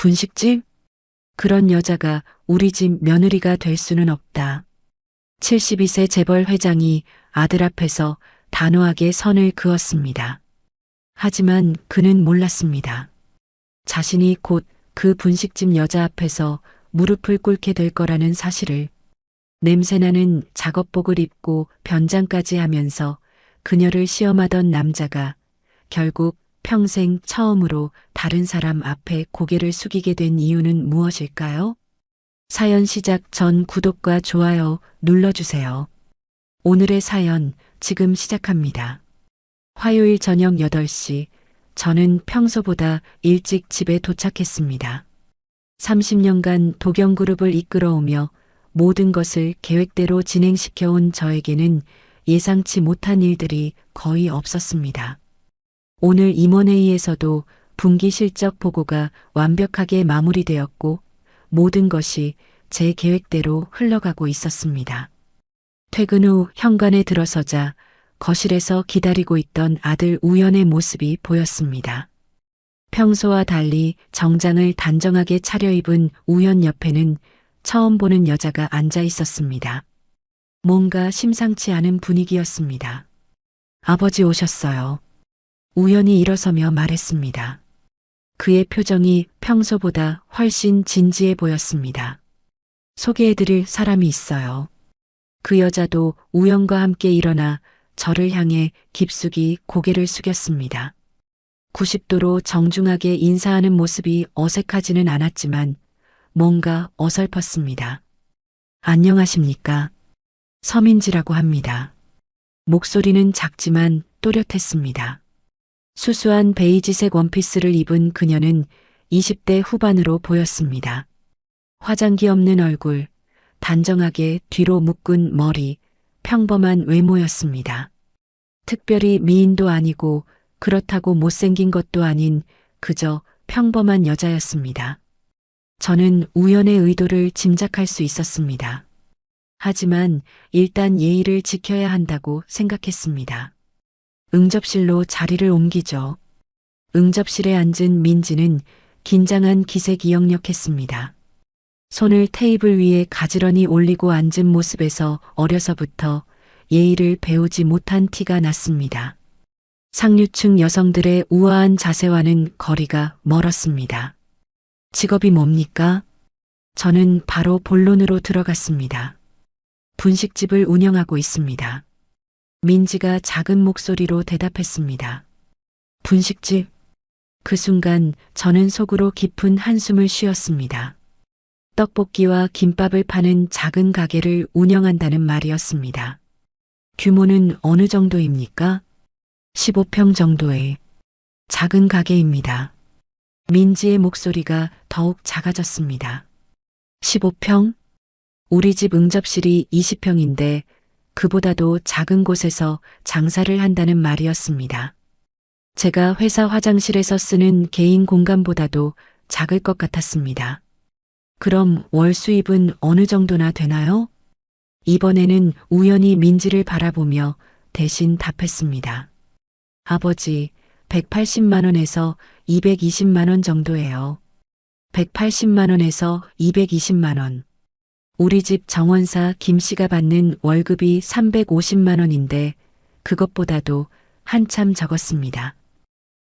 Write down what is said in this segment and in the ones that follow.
분식집? 그런 여자가 우리 집 며느리가 될 수는 없다. 72세 재벌 회장이 아들 앞에서 단호하게 선을 그었습니다. 하지만 그는 몰랐습니다. 자신이 곧 그 분식집 여자 앞에서 무릎을 꿇게 될 거라는 사실을. 냄새나는 작업복을 입고 변장까지 하면서 그녀를 시험하던 남자가 결국 평생 처음으로 다른 사람 앞에 고개를 숙이게 된 이유는 무엇일까요? 사연 시작 전 구독과 좋아요 눌러주세요. 오늘의 사연 지금 시작합니다. 화요일 저녁 8시, 저는 평소보다 일찍 집에 도착했습니다. 30년간 도경그룹을 이끌어오며 모든 것을 계획대로 진행시켜온 저에게는 예상치 못한 일들이 거의 없었습니다. 오늘 임원회의에서도 분기 실적 보고가 완벽하게 마무리되었고 모든 것이 제 계획대로 흘러가고 있었습니다. 퇴근 후 현관에 들어서자 거실에서 기다리고 있던 아들 우연의 모습이 보였습니다. 평소와 달리 정장을 단정하게 차려입은 우연 옆에는 처음 보는 여자가 앉아 있었습니다. 뭔가 심상치 않은 분위기였습니다. 아버지 오셨어요. 우연히 일어서며 말했습니다. 그의 표정이 평소보다 훨씬 진지해 보였습니다. 소개해드릴 사람이 있어요. 그 여자도 우연과 함께 일어나 저를 향해 깊숙이 고개를 숙였습니다. 90도로 정중하게 인사하는 모습이 어색하지는 않았지만 뭔가 어설펐습니다. 안녕하십니까? 서민지라고 합니다. 목소리는 작지만 또렷했습니다. 수수한 베이지색 원피스를 입은 그녀는 20대 후반으로 보였습니다. 화장기 없는 얼굴, 단정하게 뒤로 묶은 머리, 평범한 외모였습니다. 특별히 미인도 아니고 그렇다고 못생긴 것도 아닌 그저 평범한 여자였습니다. 저는 우연의 의도를 짐작할 수 있었습니다. 하지만 일단 예의를 지켜야 한다고 생각했습니다. 응접실로 자리를 옮기죠. 응접실에 앉은 민지는 긴장한 기색이 역력했습니다. 손을 테이블 위에 가지런히 올리고 앉은 모습에서 어려서부터 예의를 배우지 못한 티가 났습니다. 상류층 여성들의 우아한 자세와는 거리가 멀었습니다. 직업이 뭡니까? 저는 바로 본론으로 들어갔습니다. 분식집을 운영하고 있습니다. 민지가 작은 목소리로 대답했습니다. 분식집? 그 순간 저는 속으로 깊은 한숨을 쉬었습니다. 떡볶이와 김밥을 파는 작은 가게를 운영한다는 말이었습니다. 규모는 어느 정도입니까? 15평 정도의 작은 가게입니다. 민지의 목소리가 더욱 작아졌습니다. 15평? 우리 집 응접실이 20평인데 그보다도 작은 곳에서 장사를 한다는 말이었습니다. 제가 회사 화장실에서 쓰는 개인 공간보다도 작을 것 같았습니다. 그럼 월 수입은 어느 정도나 되나요? 이번에는 우연히 민지를 바라보며 대신 답했습니다. 아버지, 180만 원에서 220만 원 정도예요. 180만 원에서 220만 원. 우리 집 정원사 김 씨가 받는 월급이 350만 원인데 그것보다도 한참 적었습니다.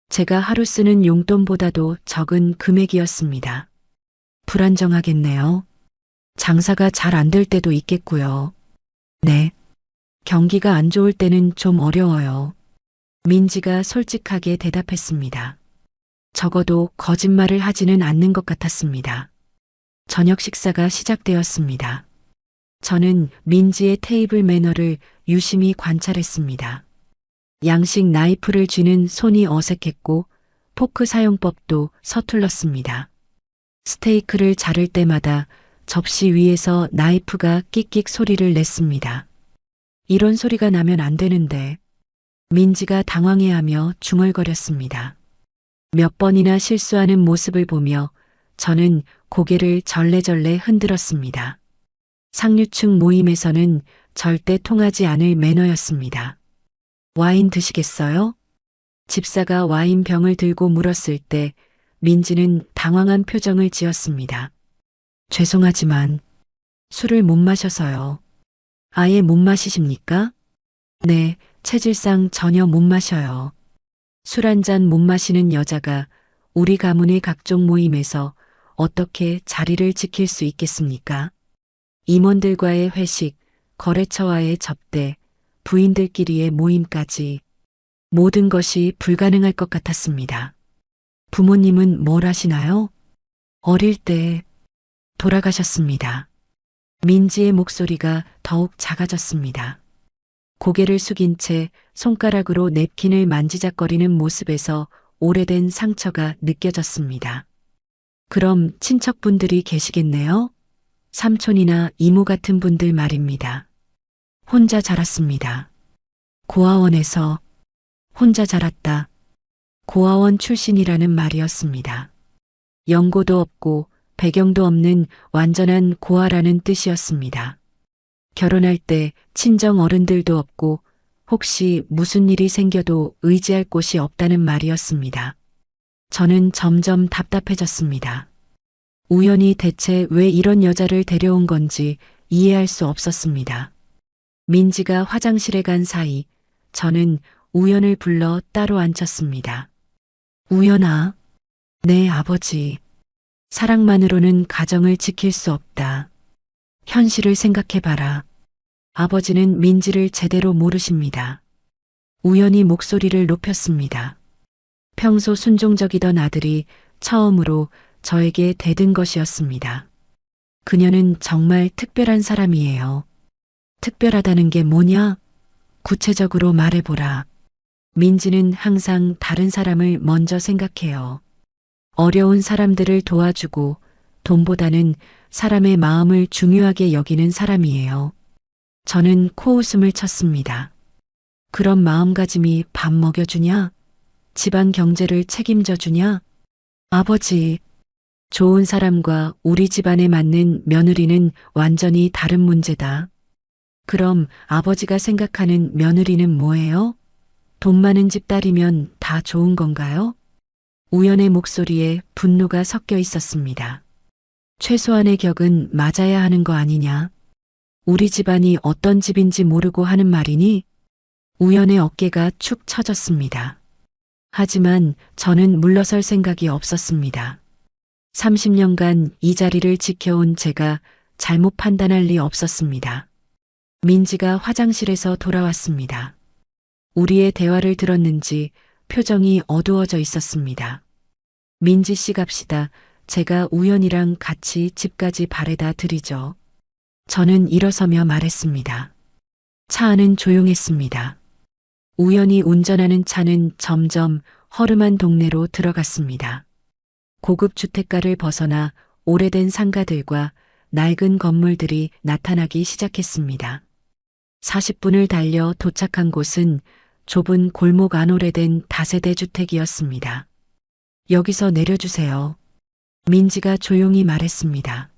제가 하루 쓰는 용돈보다도 적은 금액이었습니다. 불안정하겠네요. 장사가 잘 안 될 때도 있겠고요. 네. 경기가 안 좋을 때는 좀 어려워요. 민지가 솔직하게 대답했습니다. 적어도 거짓말을 하지는 않는 것 같았습니다. 저녁 식사가 시작되었습니다. 저는 민지의 테이블 매너를 유심히 관찰했습니다. 양식 나이프를 쥐는 손이 어색했고 포크 사용법도 서툴렀습니다. 스테이크를 자를 때마다 접시 위에서 나이프가 끽끽 소리를 냈습니다. 이런 소리가 나면 안 되는데. 민지가 당황해하며 중얼거렸습니다. 몇 번이나 실수하는 모습을 보며 저는 고개를 절레절레 흔들었습니다. 상류층 모임에서는 절대 통하지 않을 매너였습니다. 와인 드시겠어요? 집사가 와인병을 들고 물었을 때 민지는 당황한 표정을 지었습니다. 죄송하지만 술을 못 마셔서요. 아예 못 마시십니까? 네, 체질상 전혀 못 마셔요. 술 한 잔 못 마시는 여자가 우리 가문의 각종 모임에서 어떻게 자리를 지킬 수 있겠습니까? 임원들과의 회식, 거래처와의 접대, 부인들끼리의 모임까지 모든 것이 불가능할 것 같았습니다. 부모님은 뭘 하시나요? 어릴 때 돌아가셨습니다. 민지의 목소리가 더욱 작아졌습니다. 고개를 숙인 채 손가락으로 냅킨을 만지작거리는 모습에서 오래된 상처가 느껴졌습니다. 그럼 친척분들이 계시겠네요? 삼촌이나 이모 같은 분들 말입니다. 혼자 자랐습니다. 고아원에서 혼자 자랐다. 고아원 출신이라는 말이었습니다. 연고도 없고 배경도 없는 완전한 고아라는 뜻이었습니다. 결혼할 때 친정 어른들도 없고 혹시 무슨 일이 생겨도 의지할 곳이 없다는 말이었습니다. 저는 점점 답답해졌습니다. 우연히 대체 왜 이런 여자를 데려온 건지 이해할 수 없었습니다. 민지가 화장실에 간 사이 저는 우연을 불러 따로 앉혔습니다. 우연아, 네 아버지. 사랑만으로는 가정을 지킬 수 없다. 현실을 생각해봐라. 아버지는 민지를 제대로 모르십니다. 우연히 목소리를 높였습니다. 평소 순종적이던 아들이 처음으로 저에게 대든 것이었습니다. 그녀는 정말 특별한 사람이에요. 특별하다는 게 뭐냐? 구체적으로 말해보라. 민지는 항상 다른 사람을 먼저 생각해요. 어려운 사람들을 도와주고 돈보다는 사람의 마음을 중요하게 여기는 사람이에요. 저는 코웃음을 쳤습니다. 그런 마음가짐이 밥 먹여주냐? 집안 경제를 책임져 주냐? 아버지, 좋은 사람과 우리 집안에 맞는 며느리는 완전히 다른 문제다. 그럼 아버지가 생각하는 며느리는 뭐예요? 돈 많은 집 딸이면 다 좋은 건가요? 우연의 목소리에 분노가 섞여 있었습니다. 최소한의 격은 맞아야 하는 거 아니냐? 우리 집안이 어떤 집인지 모르고 하는 말이니? 우연의 어깨가 축 처졌습니다. 하지만 저는 물러설 생각이 없었습니다. 30년간 이 자리를 지켜온 제가 잘못 판단할 리 없었습니다. 민지가 화장실에서 돌아왔습니다. 우리의 대화를 들었는지 표정이 어두워져 있었습니다. 민지 씨 갑시다. 제가 우연이랑 같이 집까지 바래다 드리죠. 저는 일어서며 말했습니다. 차 안은 조용했습니다. 우연히 운전하는 차는 점점 허름한 동네로 들어갔습니다. 고급 주택가를 벗어나 오래된 상가들과 낡은 건물들이 나타나기 시작했습니다. 40분을 달려 도착한 곳은 좁은 골목 안 오래된 다세대 주택이었습니다. 여기서 내려주세요. 민지가 조용히 말했습니다.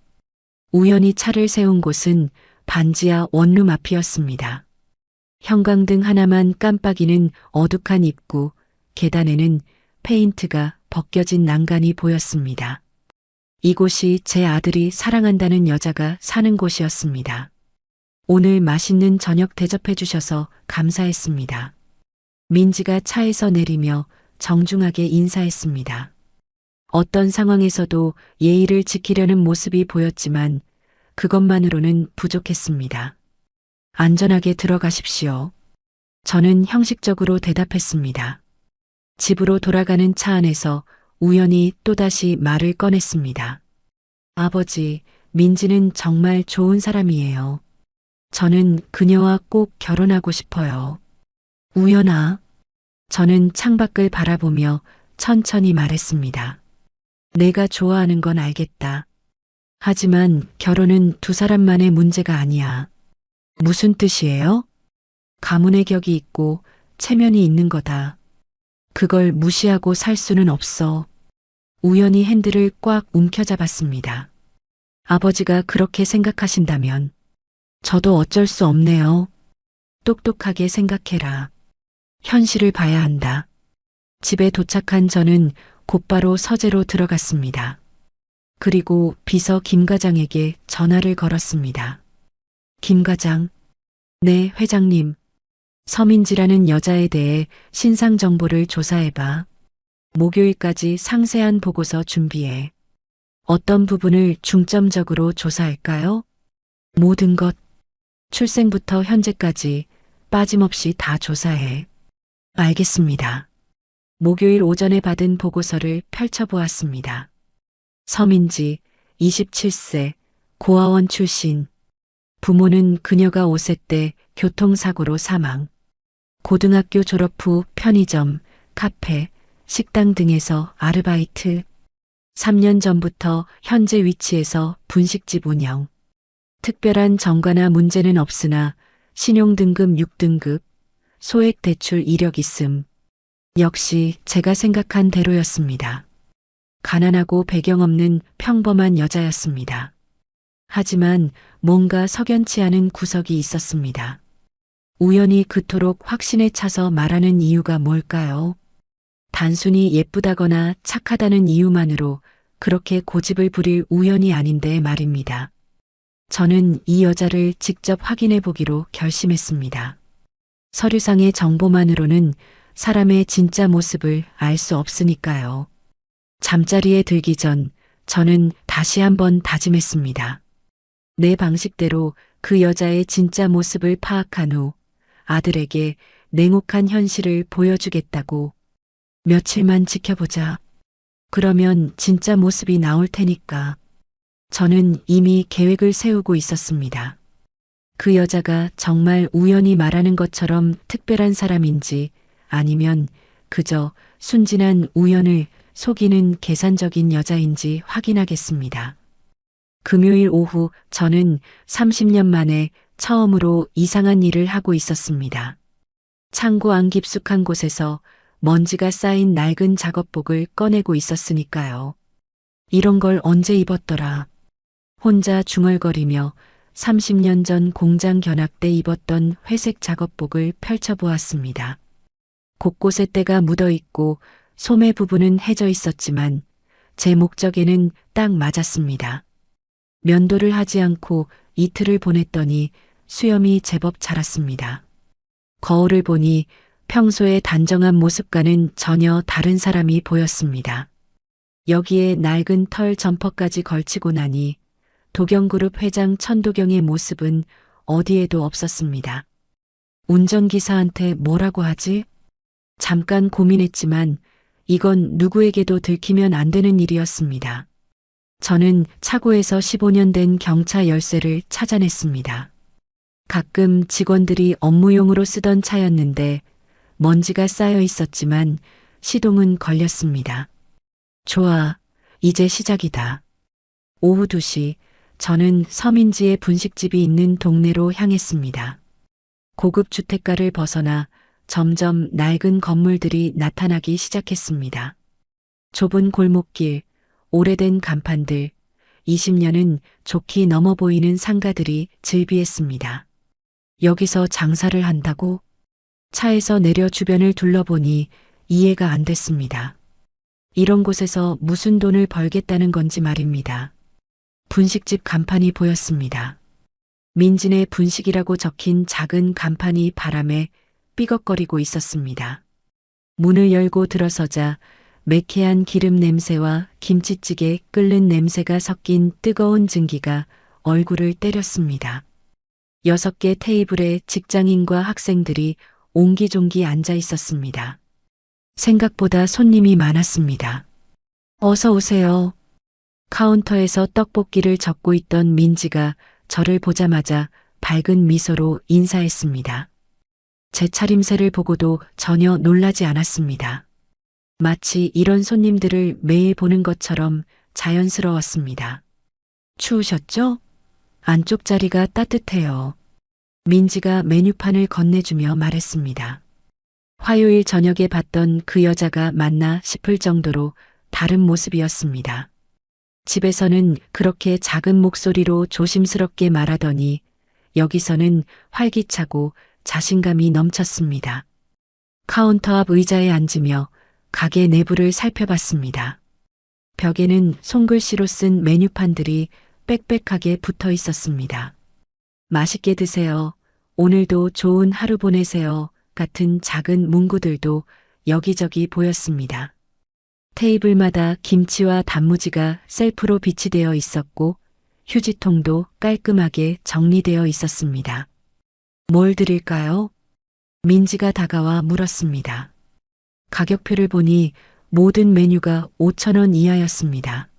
우연히 차를 세운 곳은 반지하 원룸 앞이었습니다. 형광등 하나만 깜빡이는 어둑한 입구, 계단에는 페인트가 벗겨진 난간이 보였습니다. 이곳이 제 아들이 사랑한다는 여자가 사는 곳이었습니다. 오늘 맛있는 저녁 대접해 주셔서 감사했습니다. 민지가 차에서 내리며 정중하게 인사했습니다. 어떤 상황에서도 예의를 지키려는 모습이 보였지만 그것만으로는 부족했습니다. 안전하게 들어가십시오. 저는 형식적으로 대답했습니다. 집으로 돌아가는 차 안에서 우연히 또다시 말을 꺼냈습니다. 아버지, 민지는 정말 좋은 사람이에요. 저는 그녀와 꼭 결혼하고 싶어요. 우연아. 저는 창밖을 바라보며 천천히 말했습니다. 내가 좋아하는 건 알겠다. 하지만 결혼은 두 사람만의 문제가 아니야. 무슨 뜻이에요? 가문의 격이 있고 체면이 있는 거다. 그걸 무시하고 살 수는 없어. 우연히 핸들을 꽉 움켜잡았습니다. 아버지가 그렇게 생각하신다면 저도 어쩔 수 없네요. 똑똑하게 생각해라. 현실을 봐야 한다. 집에 도착한 저는 곧바로 서재로 들어갔습니다. 그리고 비서 김 과장에게 전화를 걸었습니다. 김 과장, 네, 회장님. 서민지라는 여자에 대해 신상 정보를 조사해봐. 목요일까지 상세한 보고서 준비해. 어떤 부분을 중점적으로 조사할까요? 모든 것. 출생부터 현재까지 빠짐없이 다 조사해. 알겠습니다. 목요일 오전에 받은 보고서를 펼쳐보았습니다. 서민지, 27세, 고아원 출신. 부모는 그녀가 5세 때 교통사고로 사망. 고등학교 졸업 후 편의점, 카페, 식당 등에서 아르바이트. 3년 전부터 현재 위치에서 분식집 운영. 특별한 정과나 문제는 없으나 신용등급 6등급, 소액 대출 이력 있음. 역시 제가 생각한 대로였습니다. 가난하고 배경 없는 평범한 여자였습니다. 하지만 뭔가 석연치 않은 구석이 있었습니다. 우연히 그토록 확신에 차서 말하는 이유가 뭘까요? 단순히 예쁘다거나 착하다는 이유만으로 그렇게 고집을 부릴 우연이 아닌데 말입니다. 저는 이 여자를 직접 확인해 보기로 결심했습니다. 서류상의 정보만으로는 사람의 진짜 모습을 알 수 없으니까요. 잠자리에 들기 전 저는 다시 한번 다짐했습니다. 내 방식대로 그 여자의 진짜 모습을 파악한 후 아들에게 냉혹한 현실을 보여주겠다고. 며칠만 지켜보자. 그러면 진짜 모습이 나올 테니까. 저는 이미 계획을 세우고 있었습니다. 그 여자가 정말 우연히 말하는 것처럼 특별한 사람인지 아니면 그저 순진한 우연을 속이는 계산적인 여자인지 확인하겠습니다. 금요일 오후 저는 30년 만에 처음으로 이상한 일을 하고 있었습니다. 창고 안 깊숙한 곳에서 먼지가 쌓인 낡은 작업복을 꺼내고 있었으니까요. 이런 걸 언제 입었더라. 혼자 중얼거리며 30년 전 공장 견학 때 입었던 회색 작업복을 펼쳐보았습니다. 곳곳에 때가 묻어있고 소매 부분은 해져 있었지만 제 목적에는 딱 맞았습니다. 면도를 하지 않고 이틀을 보냈더니 수염이 제법 자랐습니다. 거울을 보니 평소의 단정한 모습과는 전혀 다른 사람이 보였습니다. 여기에 낡은 털 점퍼까지 걸치고 나니 도경그룹 회장 천도경의 모습은 어디에도 없었습니다. 운전기사한테 뭐라고 하지? 잠깐 고민했지만 이건 누구에게도 들키면 안 되는 일이었습니다. 저는 차고에서 15년 된 경차 열쇠를 찾아냈습니다. 가끔 직원들이 업무용으로 쓰던 차였는데 먼지가 쌓여 있었지만 시동은 걸렸습니다. 좋아, 이제 시작이다. 오후 2시 저는 서민지의 분식집이 있는 동네로 향했습니다. 고급 주택가를 벗어나 점점 낡은 건물들이 나타나기 시작했습니다. 좁은 골목길, 오래된 간판들, 20년은 좋게 넘어 보이는 상가들이 즐비했습니다. 여기서 장사를 한다고? 차에서 내려 주변을 둘러보니 이해가 안 됐습니다. 이런 곳에서 무슨 돈을 벌겠다는 건지 말입니다. 분식집 간판이 보였습니다. 민진의 분식이라고 적힌 작은 간판이 바람에 삐걱거리고 있었습니다. 문을 열고 들어서자 매캐한 기름 냄새와 김치찌개 끓는 냄새가 섞인 뜨거운 증기가 얼굴을 때렸습니다. 6개 테이블에 직장인과 학생들이 옹기종기 앉아 있었습니다. 생각보다 손님이 많았습니다. 어서 오세요. 카운터에서 떡볶이를 적고 있던 민지가 저를 보자마자 밝은 미소로 인사했습니다. 제 차림새를 보고도 전혀 놀라지 않았습니다. 마치 이런 손님들을 매일 보는 것처럼 자연스러웠습니다. 추우셨죠? 안쪽 자리가 따뜻해요. 민지가 메뉴판을 건네주며 말했습니다. 화요일 저녁에 봤던 그 여자가 맞나 싶을 정도로 다른 모습이었습니다. 집에서는 그렇게 작은 목소리로 조심스럽게 말하더니 여기서는 활기차고 자신감이 넘쳤습니다. 카운터 앞 의자에 앉으며 가게 내부를 살펴봤습니다. 벽에는 손글씨로 쓴 메뉴판들이 빽빽하게 붙어 있었습니다. 맛있게 드세요. 오늘도 좋은 하루 보내세요. 같은 작은 문구들도 여기저기 보였습니다. 테이블마다 김치와 단무지가 셀프로 비치되어 있었고 휴지통도 깔끔하게 정리되어 있었습니다. 뭘 드릴까요? 민지가 다가와 물었습니다. 가격표를 보니 모든 메뉴가 5,000원 이하였습니다.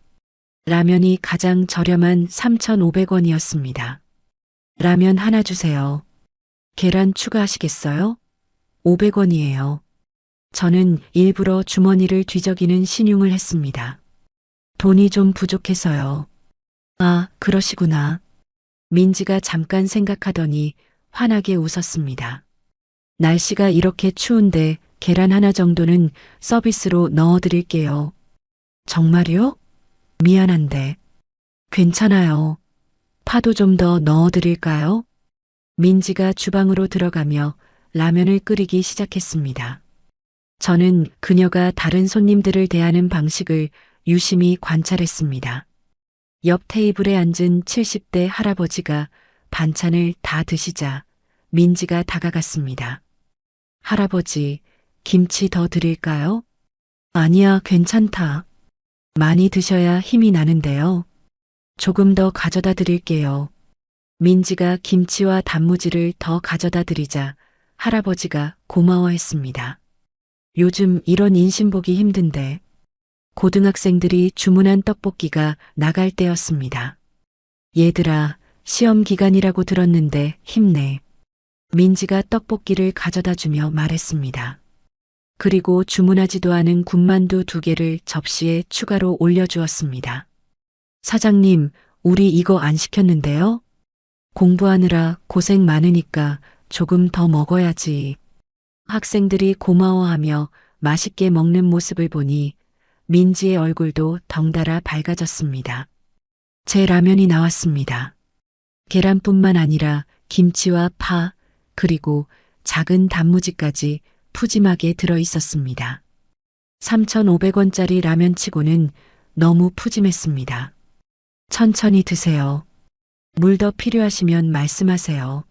라면이 가장 저렴한 3,500원이었습니다. 라면 하나 주세요. 계란 추가하시겠어요? 500원이에요. 저는 일부러 주머니를 뒤적이는 신용을 했습니다. 돈이 좀 부족해서요. 아, 그러시구나. 민지가 잠깐 생각하더니 환하게 웃었습니다. 날씨가 이렇게 추운데 계란 하나 정도는 서비스로 넣어드릴게요. 정말요? 미안한데. 괜찮아요. 파도 좀 더 넣어드릴까요? 민지가 주방으로 들어가며 라면을 끓이기 시작했습니다. 저는 그녀가 다른 손님들을 대하는 방식을 유심히 관찰했습니다. 옆 테이블에 앉은 70대 할아버지가 반찬을 다 드시자 민지가 다가갔습니다. 할아버지, 김치 더 드릴까요? 아니야, 괜찮다. 많이 드셔야 힘이 나는데요. 조금 더 가져다 드릴게요. 민지가 김치와 단무지를 더 가져다 드리자 할아버지가 고마워했습니다. 요즘 이런 인심 보기 힘든데 고등학생들이 주문한 떡볶이가 나갈 때였습니다. 얘들아, 시험 기간이라고 들었는데 힘내. 민지가 떡볶이를 가져다 주며 말했습니다. 그리고 주문하지도 않은 군만두 2개를 접시에 추가로 올려주었습니다. 사장님, 우리 이거 안 시켰는데요? 공부하느라 고생 많으니까 조금 더 먹어야지. 학생들이 고마워하며 맛있게 먹는 모습을 보니 민지의 얼굴도 덩달아 밝아졌습니다. 제 라면이 나왔습니다. 계란뿐만 아니라 김치와 파, 그리고 작은 단무지까지 푸짐하게 들어 있었습니다. 3,500원짜리 라면치고는 너무 푸짐했습니다. 천천히 드세요. 물 더 필요하시면 말씀하세요.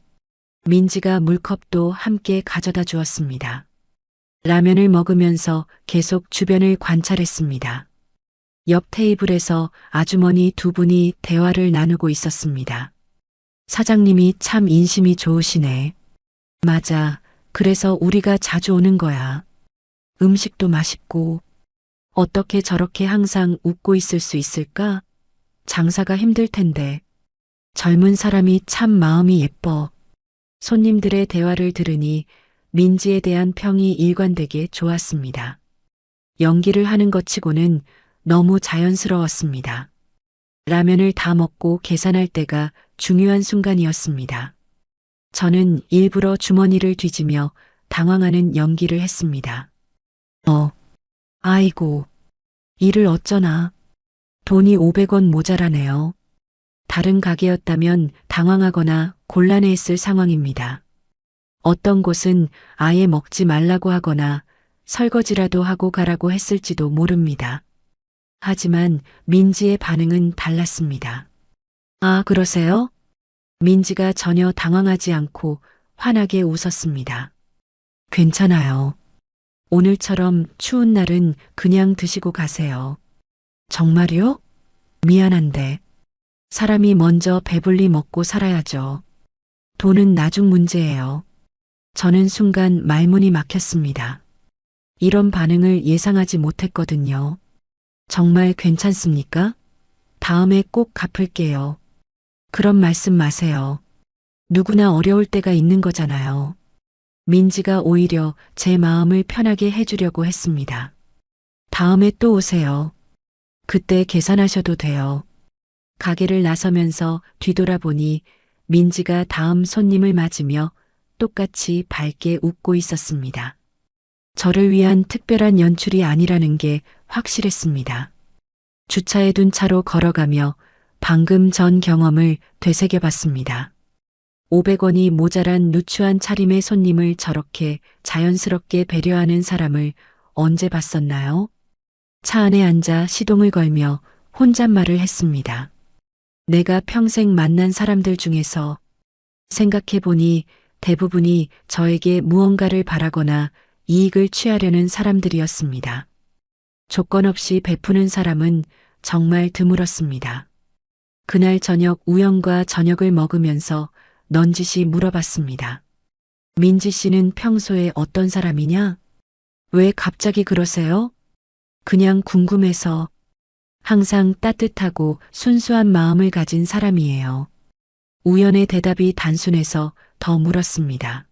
민지가 물컵도 함께 가져다 주었습니다. 라면을 먹으면서 계속 주변을 관찰했습니다. 옆 테이블에서 아주머니 2분이 대화를 나누고 있었습니다. 사장님이 참 인심이 좋으시네. 맞아. 그래서 우리가 자주 오는 거야. 음식도 맛있고. 어떻게 저렇게 항상 웃고 있을 수 있을까? 장사가 힘들 텐데. 젊은 사람이 참 마음이 예뻐. 손님들의 대화를 들으니 민지에 대한 평이 일관되게 좋았습니다. 연기를 하는 것 치고는 너무 자연스러웠습니다. 라면을 다 먹고 계산할 때가 중요한 순간이었습니다. 저는 일부러 주머니를 뒤지며 당황하는 연기를 했습니다. 아이고, 일을 어쩌나. 돈이 500원 모자라네요. 다른 가게였다면 당황하거나 곤란해했을 상황입니다. 어떤 곳은 아예 먹지 말라고 하거나 설거지라도 하고 가라고 했을지도 모릅니다. 하지만 민지의 반응은 달랐습니다. 아, 그러세요? 민지가 전혀 당황하지 않고 환하게 웃었습니다. 괜찮아요. 오늘처럼 추운 날은 그냥 드시고 가세요. 정말요? 미안한데. 사람이 먼저 배불리 먹고 살아야죠. 돈은 나중 문제예요. 저는 순간 말문이 막혔습니다. 이런 반응을 예상하지 못했거든요. 정말 괜찮습니까? 다음에 꼭 갚을게요. 그런 말씀 마세요. 누구나 어려울 때가 있는 거잖아요. 민지가 오히려 제 마음을 편하게 해주려고 했습니다. 다음에 또 오세요. 그때 계산하셔도 돼요. 가게를 나서면서 뒤돌아보니 민지가 다음 손님을 맞으며 똑같이 밝게 웃고 있었습니다. 저를 위한 특별한 연출이 아니라는 게 확실했습니다. 주차해 둔 차로 걸어가며 방금 전 경험을 되새겨 봤습니다. 500원이 모자란 누추한 차림의 손님을 저렇게 자연스럽게 배려하는 사람을 언제 봤었나요? 차 안에 앉아 시동을 걸며 혼잣말을 했습니다. 내가 평생 만난 사람들 중에서 생각해보니 대부분이 저에게 무언가를 바라거나 이익을 취하려는 사람들이었습니다. 조건 없이 베푸는 사람은 정말 드물었습니다. 그날 저녁 우영과 저녁을 먹으면서 넌지시 물어봤습니다. 민지 씨는 평소에 어떤 사람이냐? 왜 갑자기 그러세요? 그냥 궁금해서. 항상 따뜻하고 순수한 마음을 가진 사람이에요. 우연의 대답이 단순해서 더 물었습니다.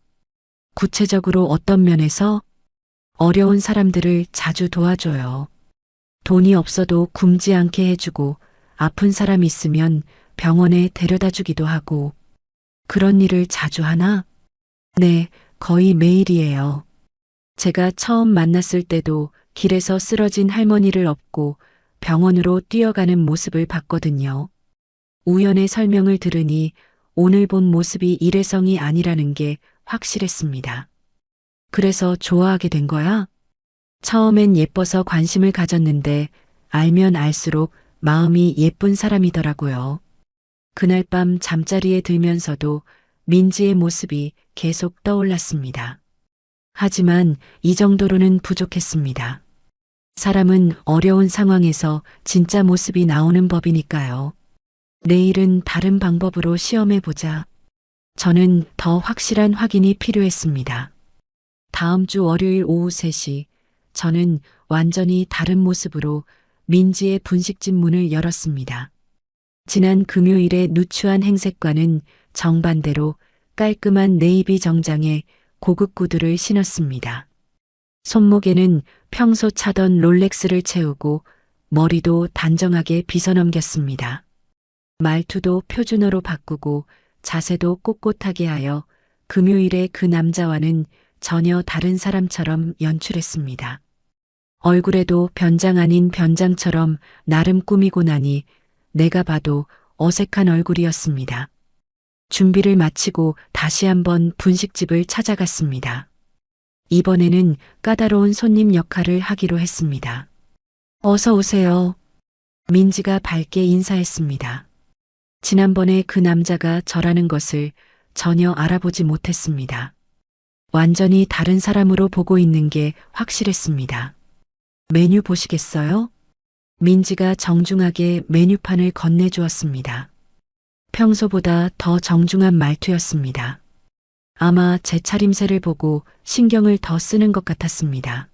구체적으로 어떤 면에서? 어려운 사람들을 자주 도와줘요. 돈이 없어도 굶지 않게 해주고 아픈 사람 있으면 병원에 데려다 주기도 하고. 그런 일을 자주 하나? 네, 거의 매일이에요. 제가 처음 만났을 때도 길에서 쓰러진 할머니를 업고 병원으로 뛰어가는 모습을 봤거든요. 우연의 설명을 들으니 오늘 본 모습이 일회성이 아니라는 게 확실했습니다. 그래서 좋아하게 된 거야? 처음엔 예뻐서 관심을 가졌는데 알면 알수록 마음이 예쁜 사람이더라고요. 그날 밤 잠자리에 들면서도 민지의 모습이 계속 떠올랐습니다. 하지만 이 정도로는 부족했습니다. 사람은 어려운 상황에서 진짜 모습이 나오는 법이니까요. 내일은 다른 방법으로 시험해 보자. 저는 더 확실한 확인이 필요했습니다. 다음 주 월요일 오후 3시, 저는 완전히 다른 모습으로 민지의 분식집 문을 열었습니다. 지난 금요일의 누추한 행색과는 정반대로 깔끔한 네이비 정장에 고급 구두를 신었습니다. 손목에는 평소 차던 롤렉스를 채우고 머리도 단정하게 빗어넘겼습니다. 말투도 표준어로 바꾸고 자세도 꼿꼿하게 하여 금요일의 그 남자와는 전혀 다른 사람처럼 연출했습니다. 얼굴에도 변장 아닌 변장처럼 나름 꾸미고 나니 내가 봐도 어색한 얼굴이었습니다. 준비를 마치고 다시 한번 분식집을 찾아갔습니다. 이번에는 까다로운 손님 역할을 하기로 했습니다. 어서 오세요. 민지가 밝게 인사했습니다. 지난번에 그 남자가 저라는 것을 전혀 알아보지 못했습니다. 완전히 다른 사람으로 보고 있는 게 확실했습니다. 메뉴 보시겠어요? 민지가 정중하게 메뉴판을 건네주었습니다. 평소보다 더 정중한 말투였습니다. 아마 제 차림새를 보고 신경을 더 쓰는 것 같았습니다.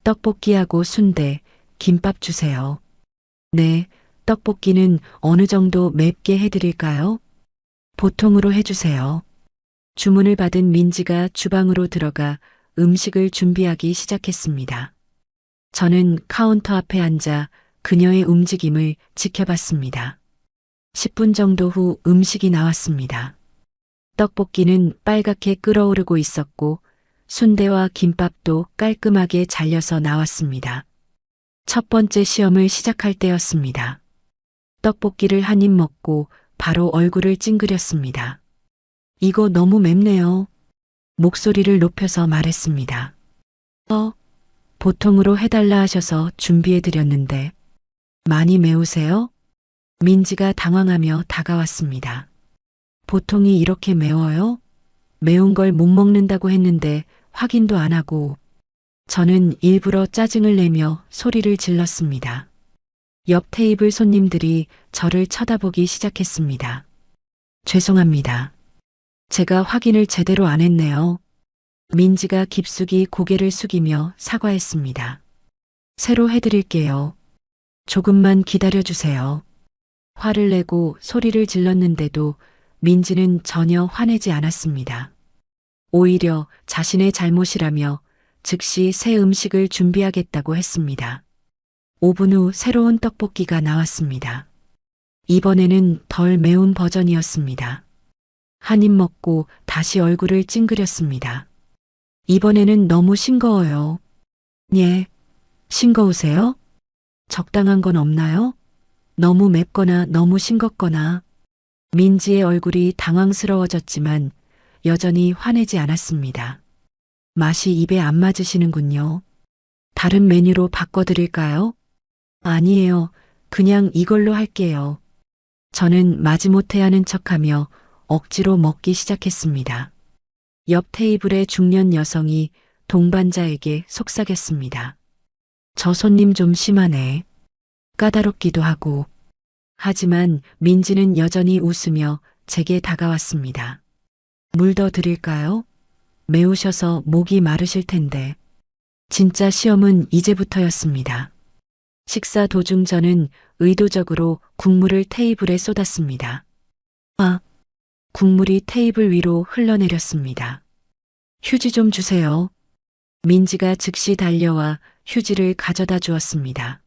떡볶이하고 순대, 김밥 주세요. 네, 떡볶이는 어느 정도 맵게 해드릴까요? 보통으로 해주세요. 주문을 받은 민지가 주방으로 들어가 음식을 준비하기 시작했습니다. 저는 카운터 앞에 앉아 그녀의 움직임을 지켜봤습니다. 10분 정도 후 음식이 나왔습니다. 떡볶이는 빨갛게 끓어오르고 있었고 순대와 김밥도 깔끔하게 잘려서 나왔습니다. 첫 번째 시험을 시작할 때였습니다. 떡볶이를 한 입 먹고 바로 얼굴을 찡그렸습니다. 이거 너무 맵네요. 목소리를 높여서 말했습니다. 보통으로 해달라 하셔서 준비해드렸는데 많이 매우세요? 민지가 당황하며 다가왔습니다. 보통이 이렇게 매워요? 매운 걸 못 먹는다고 했는데 확인도 안 하고. 저는 일부러 짜증을 내며 소리를 질렀습니다. 옆 테이블 손님들이 저를 쳐다보기 시작했습니다. 죄송합니다. 제가 확인을 제대로 안 했네요. 민지가 깊숙이 고개를 숙이며 사과했습니다. 새로 해드릴게요. 조금만 기다려주세요. 화를 내고 소리를 질렀는데도 민지는 전혀 화내지 않았습니다. 오히려 자신의 잘못이라며 즉시 새 음식을 준비하겠다고 했습니다. 5분 후 새로운 떡볶이가 나왔습니다. 이번에는 덜 매운 버전이었습니다. 한 입 먹고 다시 얼굴을 찡그렸습니다. 이번에는 너무 싱거워요. 예, 싱거우세요? 적당한 건 없나요? 너무 맵거나 너무 싱겁거나. 민지의 얼굴이 당황스러워졌지만 여전히 화내지 않았습니다. 맛이 입에 안 맞으시는군요. 다른 메뉴로 바꿔드릴까요? 아니에요. 그냥 이걸로 할게요. 저는 마지못해 하는 척하며 억지로 먹기 시작했습니다. 옆 테이블의 중년 여성이 동반자에게 속삭였습니다. 저 손님 좀 심하네. 까다롭기도 하고. 하지만 민지는 여전히 웃으며 제게 다가왔습니다. 물 더 드릴까요? 매우셔서 목이 마르실 텐데. 진짜 시험은 이제부터였습니다. 식사 도중 저는 의도적으로 국물을 테이블에 쏟았습니다. 아, 국물이 테이블 위로 흘러내렸습니다. 휴지 좀 주세요. 민지가 즉시 달려와 휴지를 가져다 주었습니다.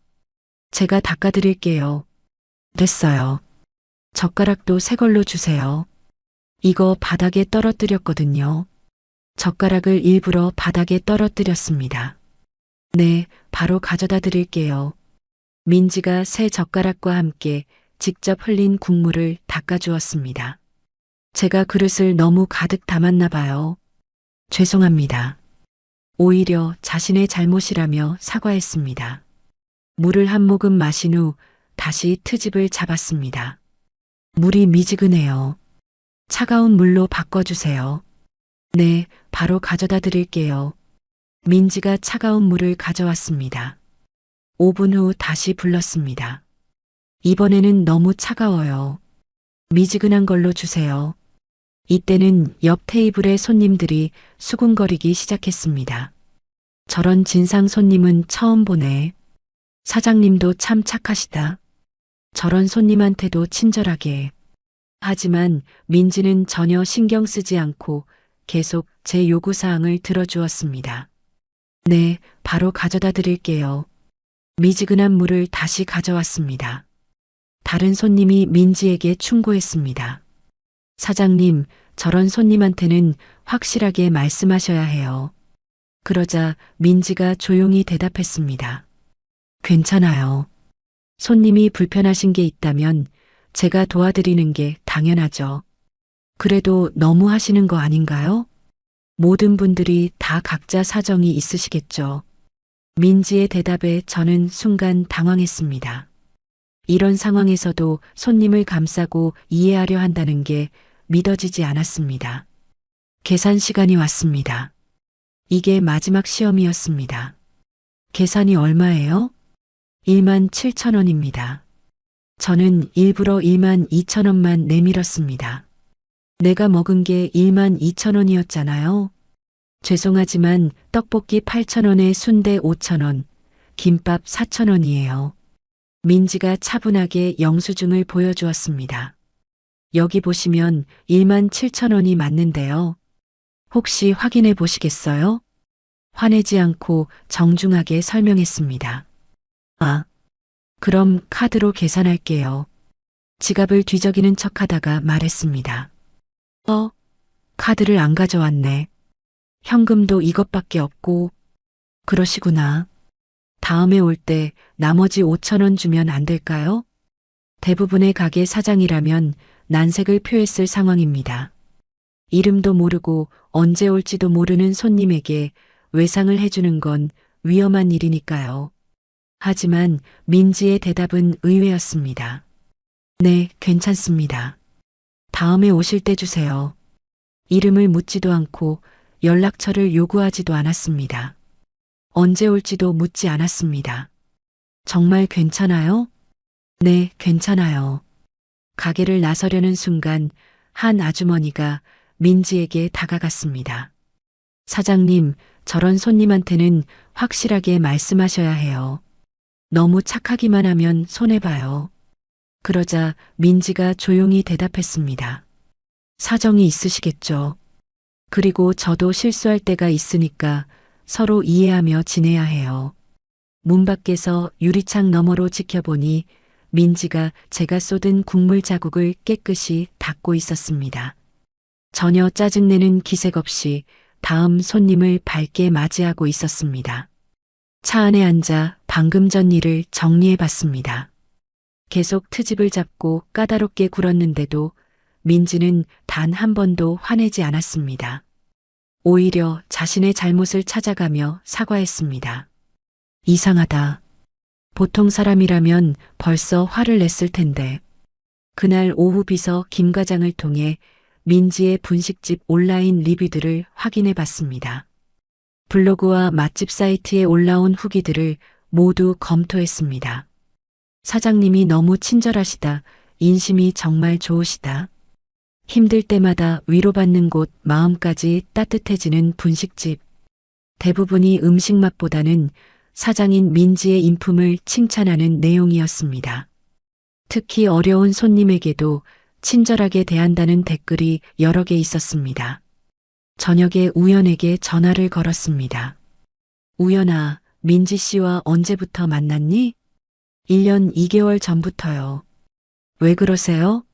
제가 닦아드릴게요. 됐어요. 젓가락도 새 걸로 주세요. 이거 바닥에 떨어뜨렸거든요. 젓가락을 일부러 바닥에 떨어뜨렸습니다. 네, 바로 가져다 드릴게요. 민지가 새 젓가락과 함께 직접 흘린 국물을 닦아주었습니다. 제가 그릇을 너무 가득 담았나 봐요. 죄송합니다. 오히려 자신의 잘못이라며 사과했습니다. 물을 한 모금 마신 후 다시 트집을 잡았습니다. 물이 미지근해요. 차가운 물로 바꿔주세요. 네, 바로 가져다 드릴게요. 민지가 차가운 물을 가져왔습니다. 5분 후 다시 불렀습니다. 이번에는 너무 차가워요. 미지근한 걸로 주세요. 이때는 옆 테이블의 손님들이 수군거리기 시작했습니다. 저런 진상 손님은 처음 보네. 사장님도 참 착하시다. 저런 손님한테도 친절하게. 하지만 민지는 전혀 신경 쓰지 않고 계속 제 요구사항을 들어주었습니다. 네, 바로 가져다 드릴게요. 미지근한 물을 다시 가져왔습니다. 다른 손님이 민지에게 충고했습니다. 사장님, 저런 손님한테는 확실하게 말씀하셔야 해요. 그러자 민지가 조용히 대답했습니다. 괜찮아요. 손님이 불편하신 게 있다면 제가 도와드리는 게 당연하죠. 그래도 너무 하시는 거 아닌가요? 모든 분들이 다 각자 사정이 있으시겠죠. 민지의 대답에 저는 순간 당황했습니다. 이런 상황에서도 손님을 감싸고 이해하려 한다는 게 믿어지지 않았습니다. 계산 시간이 왔습니다. 이게 마지막 시험이었습니다. 계산이 얼마예요? 17,000원입니다. 저는 일부러 12,000원만 내밀었습니다. 내가 먹은 게 12,000원이었잖아요. 죄송하지만 떡볶이 8,000원에 순대 5,000원, 김밥 4,000원이에요. 민지가 차분하게 영수증을 보여주었습니다. 여기 보시면 17,000원이 맞는데요. 혹시 확인해 보시겠어요? 화내지 않고 정중하게 설명했습니다. 아, 그럼 카드로 계산할게요. 지갑을 뒤적이는 척하다가 말했습니다. 카드를 안 가져왔네. 현금도 이것밖에 없고. 그러시구나. 다음에 올 때 나머지 5,000원 주면 안 될까요? 대부분의 가게 사장이라면 난색을 표했을 상황입니다. 이름도 모르고 언제 올지도 모르는 손님에게 외상을 해주는 건 위험한 일이니까요. 하지만 민지의 대답은 의외였습니다. 네, 괜찮습니다. 다음에 오실 때 주세요. 이름을 묻지도 않고 연락처를 요구하지도 않았습니다. 언제 올지도 묻지 않았습니다. 정말 괜찮아요? 네, 괜찮아요. 가게를 나서려는 순간 한 아주머니가 민지에게 다가갔습니다. 사장님, 저런 손님한테는 확실하게 말씀하셔야 해요. 너무 착하기만 하면 손해봐요. 그러자 민지가 조용히 대답했습니다. 사정이 있으시겠죠. 그리고 저도 실수할 때가 있으니까 서로 이해하며 지내야 해요. 문 밖에서 유리창 너머로 지켜보니 민지가 제가 쏟은 국물 자국을 깨끗이 닦고 있었습니다. 전혀 짜증내는 기색 없이 다음 손님을 밝게 맞이하고 있었습니다. 차 안에 앉아 방금 전 일을 정리해 봤습니다. 계속 트집을 잡고 까다롭게 굴었는데도 민지는 단 한 번도 화내지 않았습니다. 오히려 자신의 잘못을 찾아가며 사과했습니다. 이상하다. 보통 사람이라면 벌써 화를 냈을 텐데. 그날 오후 비서 김 과장을 통해 민지의 분식집 온라인 리뷰들을 확인해 봤습니다. 블로그와 맛집 사이트에 올라온 후기들을 모두 검토했습니다. 사장님이 너무 친절하시다. 인심이 정말 좋으시다. 힘들 때마다 위로받는 곳, 마음까지 따뜻해지는 분식집. 대부분이 음식 맛보다는 사장인 민지의 인품을 칭찬하는 내용이었습니다. 특히 어려운 손님에게도 친절하게 대한다는 댓글이 여러 개 있었습니다. 저녁에 우연에게 전화를 걸었습니다. 우연아, 민지 씨와 언제부터 만났니? 1년 2개월 전부터요. 왜 그러세요?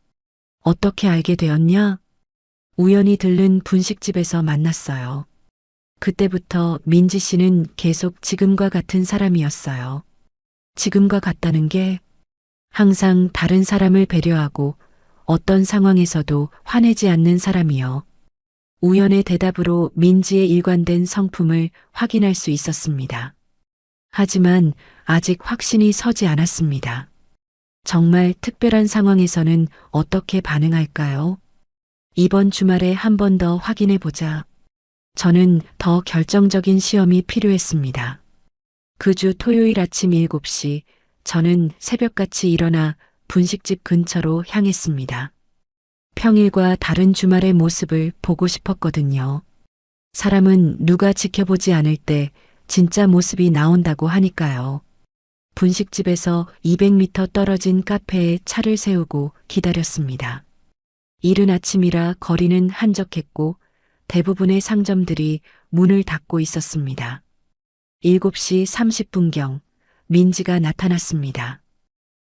어떻게 알게 되었냐? 우연히 들른 분식집에서 만났어요. 그때부터 민지 씨는 계속 지금과 같은 사람이었어요. 지금과 같다는 게 항상 다른 사람을 배려하고 어떤 상황에서도 화내지 않는 사람이요. 우연의 대답으로 민지의 일관된 성품을 확인할 수 있었습니다. 하지만 아직 확신이 서지 않았습니다. 정말 특별한 상황에서는 어떻게 반응할까요? 이번 주말에 한 번 더 확인해 보자. 저는 더 결정적인 시험이 필요했습니다. 그 주 토요일 아침 7시 저는 새벽같이 일어나 분식집 근처로 향했습니다. 평일과 다른 주말의 모습을 보고 싶었거든요. 사람은 누가 지켜보지 않을 때 진짜 모습이 나온다고 하니까요. 분식집에서 200m 떨어진 카페에 차를 세우고 기다렸습니다. 이른 아침이라 거리는 한적했고 대부분의 상점들이 문을 닫고 있었습니다. 7시 30분경 민지가 나타났습니다.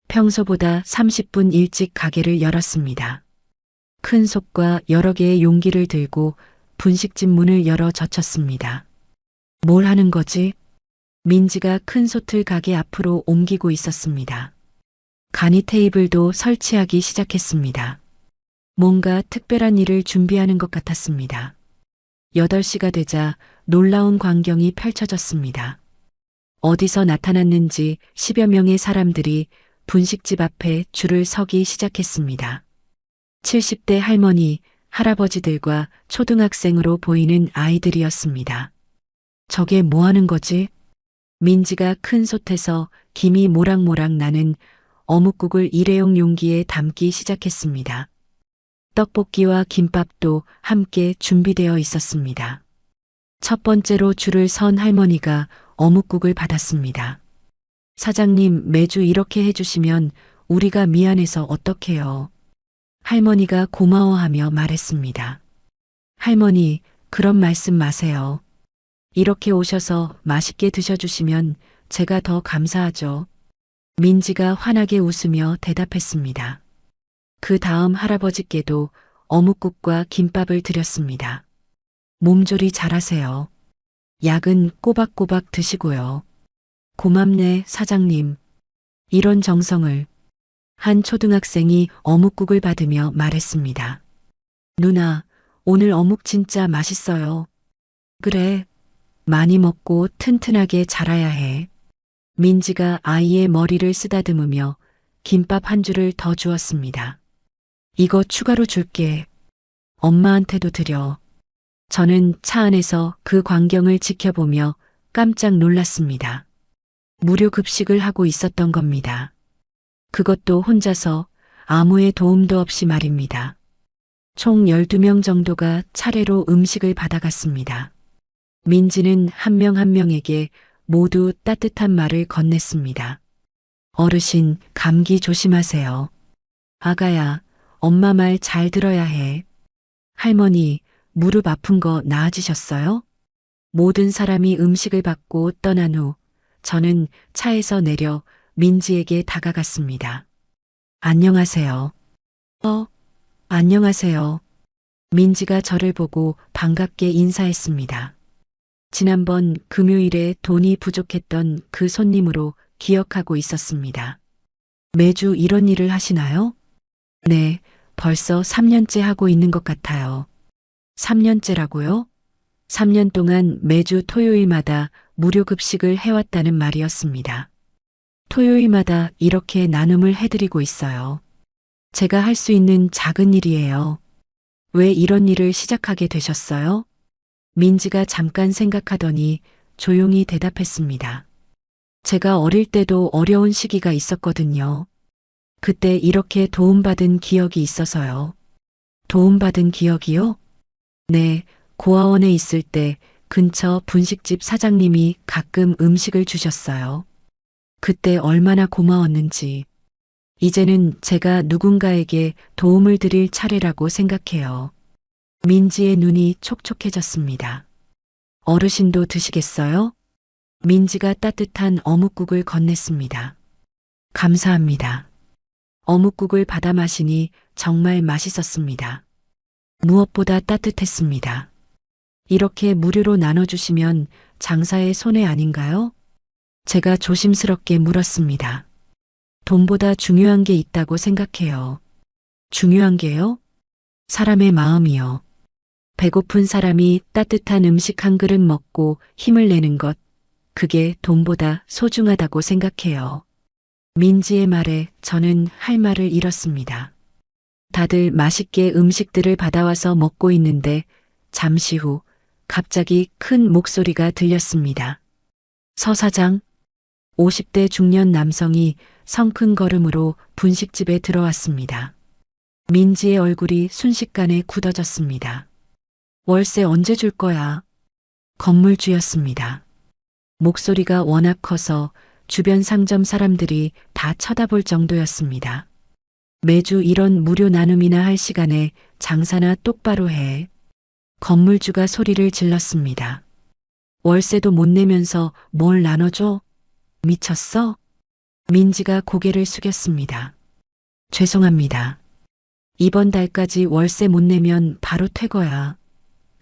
평소보다 30분 일찍 가게를 열었습니다. 큰 속과 여러 개의 용기를 들고 분식집 문을 열어 젖혔습니다. 뭘 하는 거지? 민지가 큰 솥을 가게 앞으로 옮기고 있었습니다. 간이 테이블도 설치하기 시작했습니다. 뭔가 특별한 일을 준비하는 것 같았습니다. 8시가 되자 놀라운 광경이 펼쳐졌습니다. 어디서 나타났는지 10여 명의 사람들이 분식집 앞에 줄을 서기 시작했습니다. 70대 할머니, 할아버지들과 초등학생으로 보이는 아이들이었습니다. 저게 뭐 하는 거지? 민지가 큰 솥에서 김이 모락모락 나는 어묵국을 일회용 용기에 담기 시작했습니다. 떡볶이와 김밥도 함께 준비되어 있었습니다. 첫 번째로 줄을 선 할머니가 어묵국을 받았습니다. 사장님, 매주 이렇게 해주시면 우리가 미안해서 어떡해요. 할머니가 고마워하며 말했습니다. 할머니, 그런 말씀 마세요. 이렇게 오셔서 맛있게 드셔주시면 제가 더 감사하죠. 민지가 환하게 웃으며 대답했습니다. 그 다음 할아버지께도 어묵국과 김밥을 드렸습니다. 몸조리 잘하세요. 약은 꼬박꼬박 드시고요. 고맙네, 사장님. 이런 정성을. 한 초등학생이 어묵국을 받으며 말했습니다. 누나, 오늘 어묵 진짜 맛있어요. 그래, 많이 먹고 튼튼하게 자라야 해. 민지가 아이의 머리를 쓰다듬으며 김밥 한 줄을 더 주었습니다. 이거 추가로 줄게. 엄마한테도 드려. 저는 차 안에서 그 광경을 지켜보며 깜짝 놀랐습니다. 무료 급식을 하고 있었던 겁니다. 그것도 혼자서 아무의 도움도 없이 말입니다. 총 12명 정도가 차례로 음식을 받아갔습니다. 민지는 한 명 한 명에게 모두 따뜻한 말을 건넸습니다. 어르신, 감기 조심하세요. 아가야, 엄마 말 잘 들어야 해. 할머니, 무릎 아픈 거 나아지셨어요? 모든 사람이 음식을 받고 떠난 후 저는 차에서 내려 민지에게 다가갔습니다. 안녕하세요. 안녕하세요. 민지가 저를 보고 반갑게 인사했습니다. 지난번 금요일에 돈이 부족했던 그 손님으로 기억하고 있었습니다. 매주 이런 일을 하시나요? 네, 벌써 3년째 하고 있는 것 같아요. 3년째라고요? 3년 동안 매주 토요일마다 무료 급식을 해왔다는 말이었습니다. 토요일마다 이렇게 나눔을 해드리고 있어요. 제가 할 수 있는 작은 일이에요. 왜 이런 일을 시작하게 되셨어요? 민지가 잠깐 생각하더니 조용히 대답했습니다. 제가 어릴 때도 어려운 시기가 있었거든요. 그때 이렇게 도움받은 기억이 있어서요. 도움받은 기억이요? 네, 고아원에 있을 때 근처 분식집 사장님이 가끔 음식을 주셨어요. 그때 얼마나 고마웠는지. 이제는 제가 누군가에게 도움을 드릴 차례라고 생각해요. 민지의 눈이 촉촉해졌습니다. 어르신도 드시겠어요? 민지가 따뜻한 어묵국을 건넸습니다. 감사합니다. 어묵국을 받아 마시니 정말 맛있었습니다. 무엇보다 따뜻했습니다. 이렇게 무료로 나눠주시면 장사의 손해 아닌가요? 제가 조심스럽게 물었습니다. 돈보다 중요한 게 있다고 생각해요. 중요한 게요? 사람의 마음이요. 배고픈 사람이 따뜻한 음식 한 그릇 먹고 힘을 내는 것, 그게 돈보다 소중하다고 생각해요. 민지의 말에 저는 할 말을 잃었습니다. 다들 맛있게 음식들을 받아와서 먹고 있는데 잠시 후 갑자기 큰 목소리가 들렸습니다. 서 사장, 50대 중년 남성이 성큰 걸음으로 분식집에 들어왔습니다. 민지의 얼굴이 순식간에 굳어졌습니다. 월세 언제 줄 거야? 건물주였습니다. 목소리가 워낙 커서 주변 상점 사람들이 다 쳐다볼 정도였습니다. 매주 이런 무료 나눔이나 할 시간에 장사나 똑바로 해. 건물주가 소리를 질렀습니다. 월세도 못 내면서 뭘 나눠줘? 미쳤어? 민지가 고개를 숙였습니다. 죄송합니다. 이번 달까지 월세 못 내면 바로 퇴거야.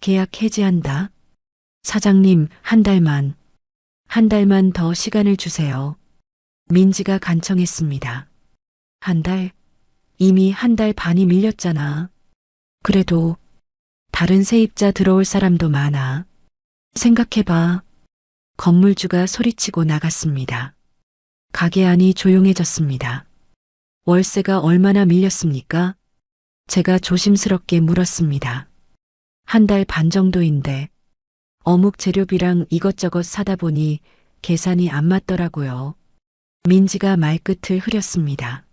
계약 해지한다. 사장님, 한 달만 더 시간을 주세요. 민지가 간청했습니다. 한 달? 이미 한 달 반이 밀렸잖아. 그래도 다른 세입자 들어올 사람도 많아. 생각해봐. 건물주가 소리치고 나갔습니다. 가게 안이 조용해졌습니다. 월세가 얼마나 밀렸습니까? 제가 조심스럽게 물었습니다. 한 달 반 정도인데 어묵 재료비랑 이것저것 사다 보니 계산이 안 맞더라고요. 민지가 말끝을 흐렸습니다.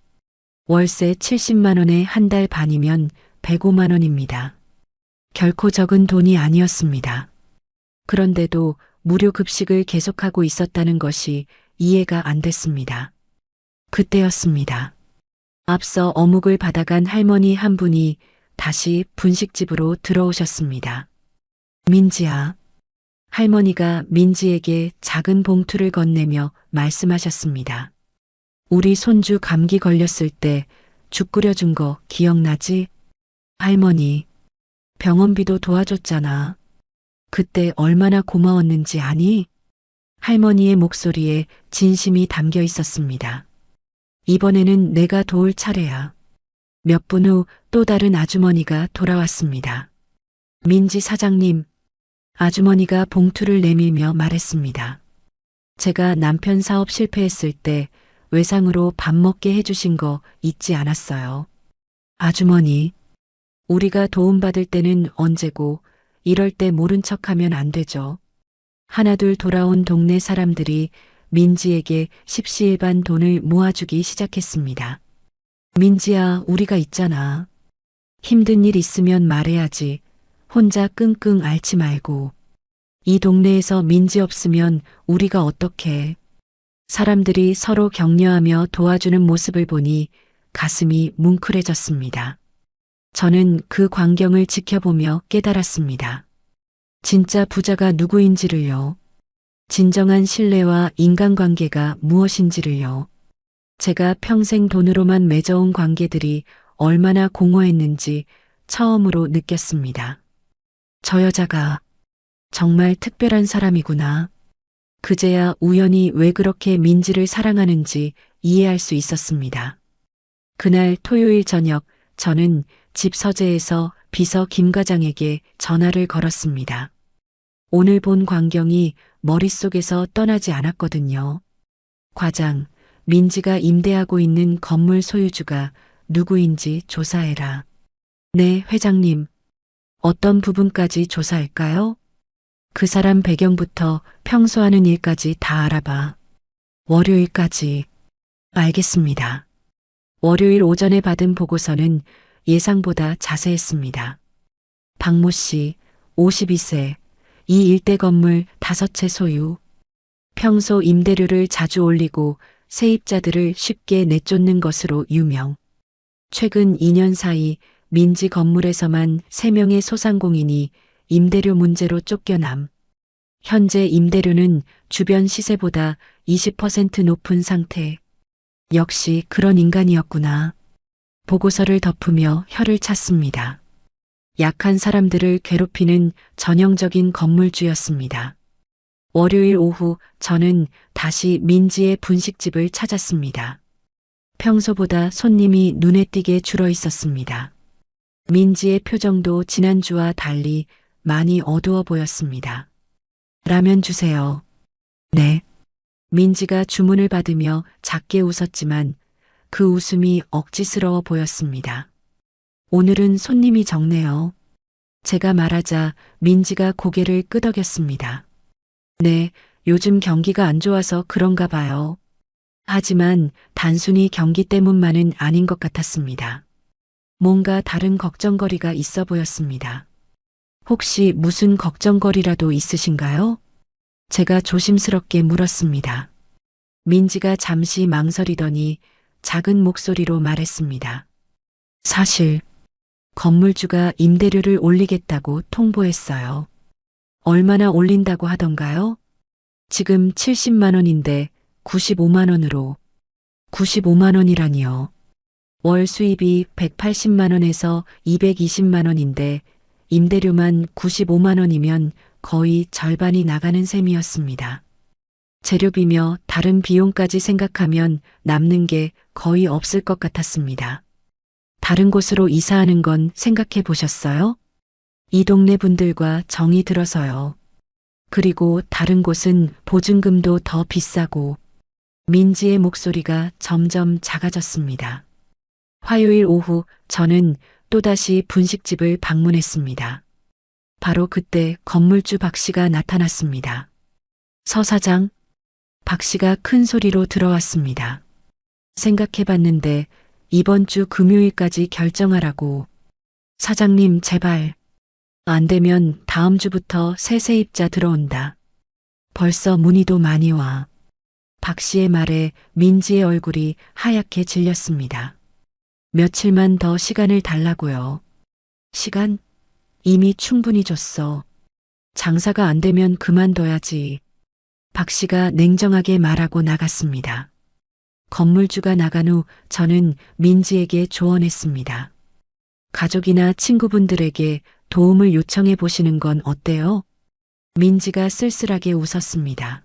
월세 70만 원에 한 달 반이면 105만 원입니다. 결코 적은 돈이 아니었습니다. 그런데도 무료 급식을 계속하고 있었다는 것이 이해가 안 됐습니다. 그때였습니다. 앞서 어묵을 받아간 할머니 한 분이 다시 분식집으로 들어오셨습니다. 민지야. 할머니가 민지에게 작은 봉투를 건네며 말씀하셨습니다. 우리 손주 감기 걸렸을 때 죽 끓여준 거 기억나지? 할머니, 병원비도 도와줬잖아. 그때 얼마나 고마웠는지 아니? 할머니의 목소리에 진심이 담겨 있었습니다. 이번에는 내가 도울 차례야. 몇 분 후 또 다른 아주머니가 돌아왔습니다. 민지 사장님, 아주머니가 봉투를 내밀며 말했습니다. 제가 남편 사업 실패했을 때 외상으로 밥 먹게 해주신 거 잊지 않았어요. 아주머니, 우리가 도움받을 때는 언제고 이럴 때 모른 척하면 안 되죠. 하나둘 돌아온 동네 사람들이 민지에게 십시일반 돈을 모아주기 시작했습니다. 민지야, 우리가 있잖아. 힘든 일 있으면 말해야지. 혼자 끙끙 앓지 말고. 이 동네에서 민지 없으면 우리가 어떡해. 사람들이 서로 격려하며 도와주는 모습을 보니 가슴이 뭉클해졌습니다. 저는 그 광경을 지켜보며 깨달았습니다. 진짜 부자가 누구인지를요. 진정한 신뢰와 인간관계가 무엇인지를요. 제가 평생 돈으로만 맺어온 관계들이 얼마나 공허했는지 처음으로 느꼈습니다. 저 여자가 정말 특별한 사람이구나. 그제야 우연히 왜 그렇게 민지를 사랑하는지 이해할 수 있었습니다. 그날 토요일 저녁 저는 집 서재에서 비서 김 과장에게 전화를 걸었습니다. 오늘 본 광경이 머릿속에서 떠나지 않았거든요. 과장, 민지가 임대하고 있는 건물 소유주가 누구인지 조사해라. 네, 회장님. 어떤 부분까지 조사할까요? 그 사람 배경부터 평소 하는 일까지 다 알아봐. 월요일까지. 알겠습니다. 월요일 오전에 받은 보고서는 예상보다 자세했습니다. 박모 씨, 52세, 이 일대 건물 5채 소유. 평소 임대료를 자주 올리고 세입자들을 쉽게 내쫓는 것으로 유명. 최근 2년 사이 민지 건물에서만 3명의 소상공인이 임대료 문제로 쫓겨남. 현재 임대료는 주변 시세보다 20% 높은 상태. 역시 그런 인간이었구나. 보고서를 덮으며 혀를 찼습니다. 약한 사람들을 괴롭히는 전형적인 건물주였습니다. 월요일 오후 저는 다시 민지의 분식집을 찾았습니다. 평소보다 손님이 눈에 띄게 줄어 있었습니다. 민지의 표정도 지난주와 달리 많이 어두워 보였습니다. 라면 주세요. 네. 민지가 주문을 받으며 작게 웃었지만 그 웃음이 억지스러워 보였습니다. 오늘은 손님이 적네요. 제가 말하자 민지가 고개를 끄덕였습니다. 네, 요즘 경기가 안 좋아서 그런가 봐요. 하지만 단순히 경기 때문만은 아닌 것 같았습니다. 뭔가 다른 걱정거리가 있어 보였습니다. 혹시 무슨 걱정거리라도 있으신가요? 제가 조심스럽게 물었습니다. 민지가 잠시 망설이더니 작은 목소리로 말했습니다. 사실 건물주가 임대료를 올리겠다고 통보했어요. 얼마나 올린다고 하던가요? 지금 70만 원인데 95만 원으로. 95만 원이라니요. 월 수입이 180만 원에서 220만 원인데 임대료만 95만 원이면 거의 절반이 나가는 셈이었습니다. 재료비며 다른 비용까지 생각하면 남는 게 거의 없을 것 같았습니다. 다른 곳으로 이사하는 건 생각해 보셨어요? 이 동네 분들과 정이 들어서요. 그리고 다른 곳은 보증금도 더 비싸고. 민지의 목소리가 점점 작아졌습니다. 화요일 오후 저는 또다시 분식집을 방문했습니다. 바로 그때 건물주 박 씨가 나타났습니다. 서 사장, 박 씨가 큰 소리로 들어왔습니다. 생각해봤는데 이번 주 금요일까지 결정하라고. 사장님 제발. 안 되면 다음 주부터 새 세입자 들어온다. 벌써 문의도 많이 와. 박 씨의 말에 민지의 얼굴이 하얗게 질렸습니다. 며칠만 더 시간을 달라고요. 시간? 이미 충분히 줬어. 장사가 안 되면 그만둬야지. 박 씨가 냉정하게 말하고 나갔습니다. 건물주가 나간 후 저는 민지에게 조언했습니다. 가족이나 친구분들에게 도움을 요청해 보시는 건 어때요? 민지가 쓸쓸하게 웃었습니다.